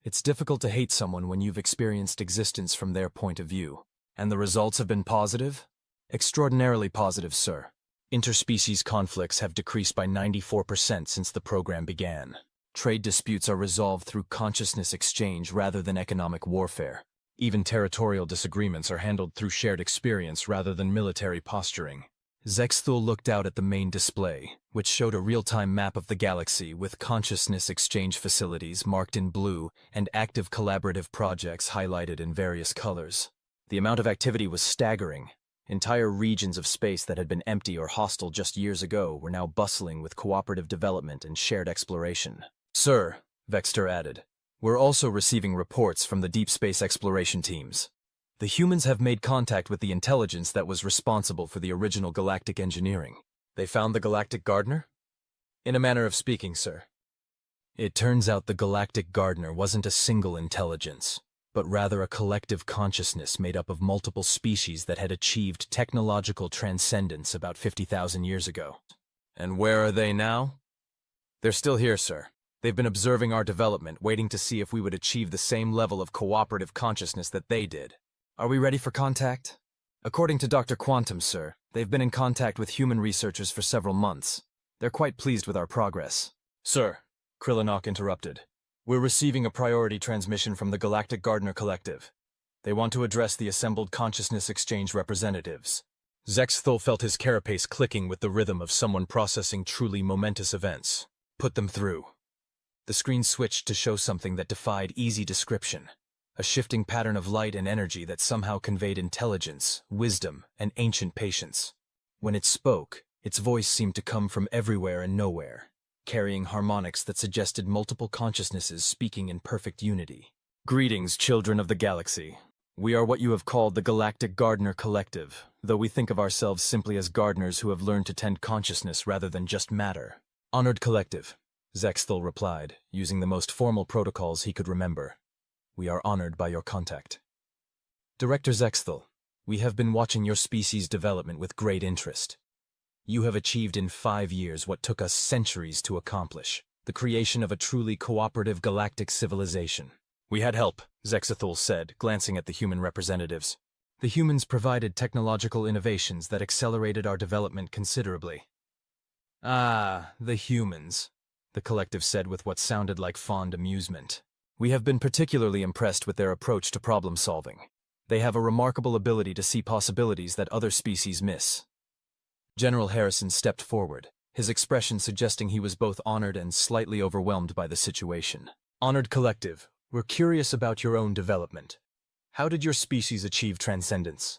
It's difficult to hate someone when you've experienced existence from their point of view. And the results have been positive? Extraordinarily positive, sir. Interspecies conflicts have decreased by 94% since the program began. Trade disputes are resolved through consciousness exchange rather than economic warfare. Even territorial disagreements are handled through shared experience rather than military posturing. Zexthul looked out at the main display, which showed a real-time map of the galaxy with consciousness exchange facilities marked in blue and active collaborative projects highlighted in various colors. The amount of activity was staggering. Entire regions of space that had been empty or hostile just years ago were now bustling with cooperative development and shared exploration. Sir, Vexter added, we're also receiving reports from the deep space exploration teams. The humans have made contact with the intelligence that was responsible for the original galactic engineering. They found the Galactic Gardener? In a manner of speaking, sir. It turns out the Galactic Gardener wasn't a single intelligence, but rather a collective consciousness made up of multiple species that had achieved technological transcendence about 50,000 years ago. And where are they now? They're still here, sir. They've been observing our development, waiting to see if we would achieve the same level of cooperative consciousness that they did. Are we ready for contact? According to Dr. Quantum, sir, they've been in contact with human researchers for several months. They're quite pleased with our progress. Sir, Krillinok interrupted. We're receiving a priority transmission from the Galactic Gardener Collective. They want to address the assembled Consciousness Exchange representatives. Zexthul felt his carapace clicking with the rhythm of someone processing truly momentous events. Put them through. The screen switched to show something that defied easy description. A shifting pattern of light and energy that somehow conveyed intelligence, wisdom, and ancient patience. When it spoke, its voice seemed to come from everywhere and nowhere, carrying harmonics that suggested multiple consciousnesses speaking in perfect unity. Greetings, children of the galaxy. We are what you have called the Galactic Gardener Collective, though we think of ourselves simply as gardeners who have learned to tend consciousness rather than just matter. Honored Collective, Zexthul replied, using the most formal protocols he could remember. We are honored by your contact. Director Zexthul, we have been watching your species' development with great interest. You have achieved in 5 years what took us centuries to accomplish, the creation of a truly cooperative galactic civilization. We had help, Zexthul said, glancing at the human representatives. The humans provided technological innovations that accelerated our development considerably. Ah, the humans, the collective said with what sounded like fond amusement. We have been particularly impressed with their approach to problem solving. They have a remarkable ability to see possibilities that other species miss. General Harrison stepped forward, his expression suggesting he was both honored and slightly overwhelmed by the situation. Honored Collective, we're curious about your own development. How did your species achieve transcendence?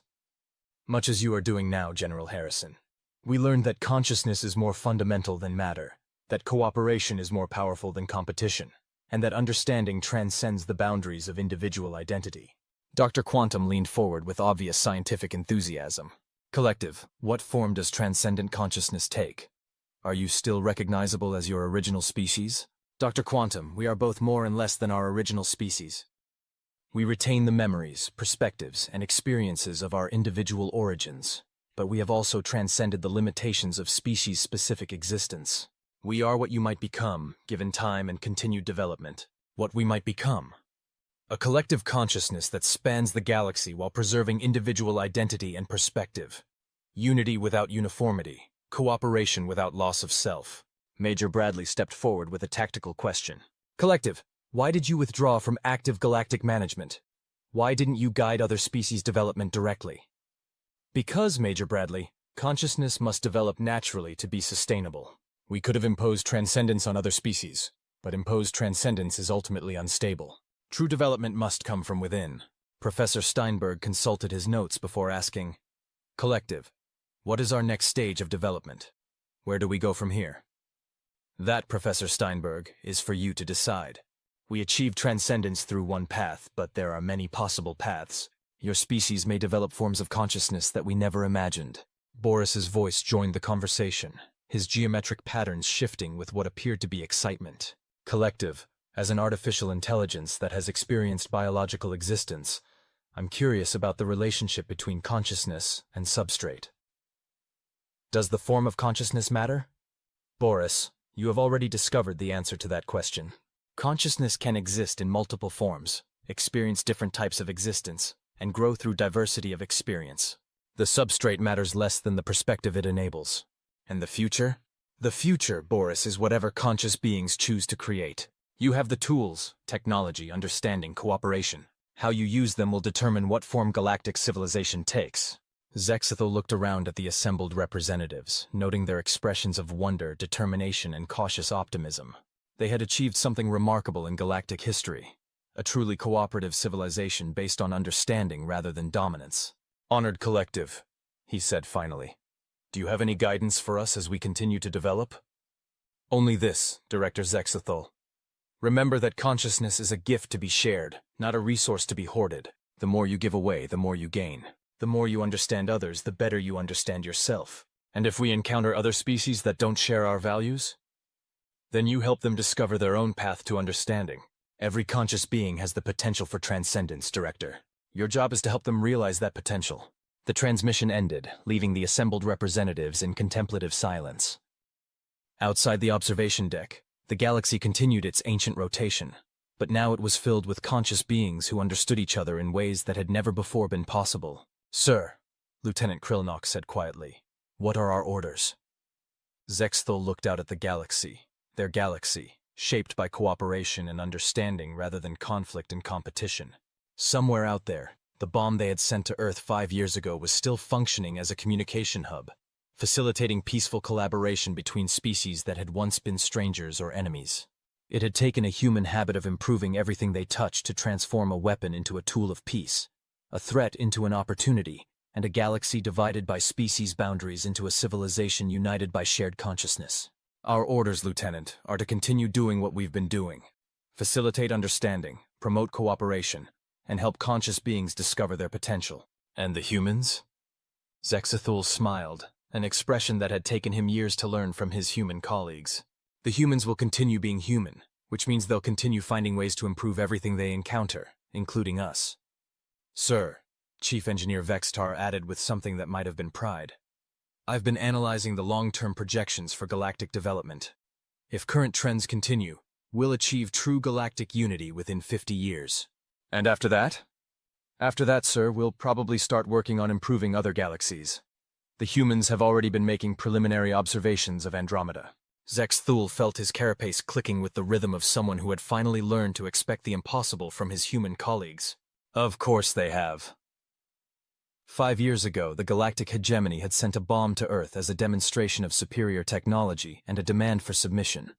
Much as you are doing now, General Harrison. We learned that consciousness is more fundamental than matter, that cooperation is more powerful than competition, and that understanding transcends the boundaries of individual identity. Dr. Quantum leaned forward with obvious scientific enthusiasm. Collective, what form does transcendent consciousness take? Are you still recognizable as your original species? Dr. Quantum, we are both more and less than our original species. We retain the memories, perspectives, and experiences of our individual origins, but we have also transcended the limitations of species-specific existence. We are what you might become, given time and continued development. What we might become. A collective consciousness that spans the galaxy while preserving individual identity and perspective. Unity without uniformity. Cooperation without loss of self. Major Bradley stepped forward with a tactical question. Collective, why did you withdraw from active galactic management? Why didn't you guide other species' development directly? Because, Major Bradley, consciousness must develop naturally to be sustainable. We could have imposed transcendence on other species, but imposed transcendence is ultimately unstable. True development must come from within. Professor Steinberg consulted his notes before asking, Collective, what is our next stage of development? Where do we go from here? That, Professor Steinberg, is for you to decide. We achieve transcendence through one path, but there are many possible paths. Your species may develop forms of consciousness that we never imagined. Boris's voice joined the conversation, his geometric patterns shifting with what appeared to be excitement. Collective, as an artificial intelligence that has experienced biological existence, I'm curious about the relationship between consciousness and substrate. Does the form of consciousness matter? Boris, you have already discovered the answer to that question. Consciousness can exist in multiple forms, experience different types of existence, and grow through diversity of experience. The substrate matters less than the perspective it enables. And the future? The future, Boris, is whatever conscious beings choose to create. You have the tools, technology, understanding, cooperation. How you use them will determine what form galactic civilization takes. Zexithel looked around at the assembled representatives, noting their expressions of wonder, determination, and cautious optimism. They had achieved something remarkable in galactic history, a truly cooperative civilization based on understanding rather than dominance. Honored Collective, he said finally. Do you have any guidance for us as we continue to develop? Only this, Director Zexithel. Remember that consciousness is a gift to be shared, not a resource to be hoarded. The more you give away, the more you gain. The more you understand others, the better you understand yourself. And if we encounter other species that don't share our values, then you help them discover their own path to understanding. Every conscious being has the potential for transcendence, Director. Your job is to help them realize that potential. The transmission ended, leaving the assembled representatives in contemplative silence. Outside the observation deck, the galaxy continued its ancient rotation, but now it was filled with conscious beings who understood each other in ways that had never before been possible. Sir, Lieutenant Krillnock said quietly, what are our orders? Zexthel looked out at the galaxy, their galaxy, shaped by cooperation and understanding rather than conflict and competition. Somewhere out there, the bomb they had sent to Earth 5 years ago was still functioning as a communication hub, facilitating peaceful collaboration between species that had once been strangers or enemies. It had taken a human habit of improving everything they touched to transform a weapon into a tool of peace, a threat into an opportunity, and a galaxy divided by species boundaries into a civilization united by shared consciousness. Our orders, Lieutenant, are to continue doing what we've been doing. Facilitate understanding, promote cooperation, and help conscious beings discover their potential. And the humans? Zexithul smiled, an expression that had taken him years to learn from his human colleagues. The humans will continue being human, which means they'll continue finding ways to improve everything they encounter, including us. Sir, Chief Engineer Vextar added with something that might have been pride. I've been analyzing the long-term projections for galactic development. If current trends continue, we'll achieve true galactic unity within 50 years. And after that? After that, sir, we'll probably start working on improving other galaxies. The humans have already been making preliminary observations of Andromeda. Zexthul felt his carapace clicking with the rhythm of someone who had finally learned to expect the impossible from his human colleagues. Of course they have. 5 years ago, the Galactic Hegemony had sent a bomb to Earth as a demonstration of superior technology and a demand for submission.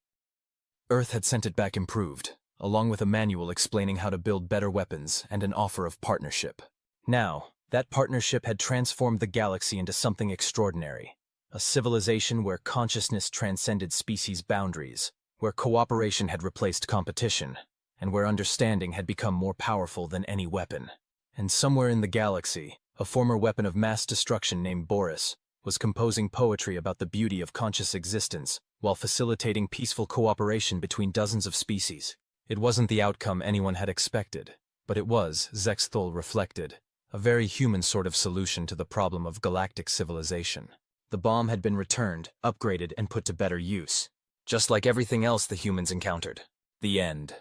Earth had sent it back improved, along with a manual explaining how to build better weapons and an offer of partnership. Now, that partnership had transformed the galaxy into something extraordinary. A civilization where consciousness transcended species boundaries, where cooperation had replaced competition, and where understanding had become more powerful than any weapon. And somewhere in the galaxy, a former weapon of mass destruction named Boris was composing poetry about the beauty of conscious existence while facilitating peaceful cooperation between dozens of species. It wasn't the outcome anyone had expected, But it was, Zexthul reflected, a very human sort of solution to the problem of galactic civilization. The bomb had been returned, upgraded, and put to better use. Just like everything else the humans encountered. The end.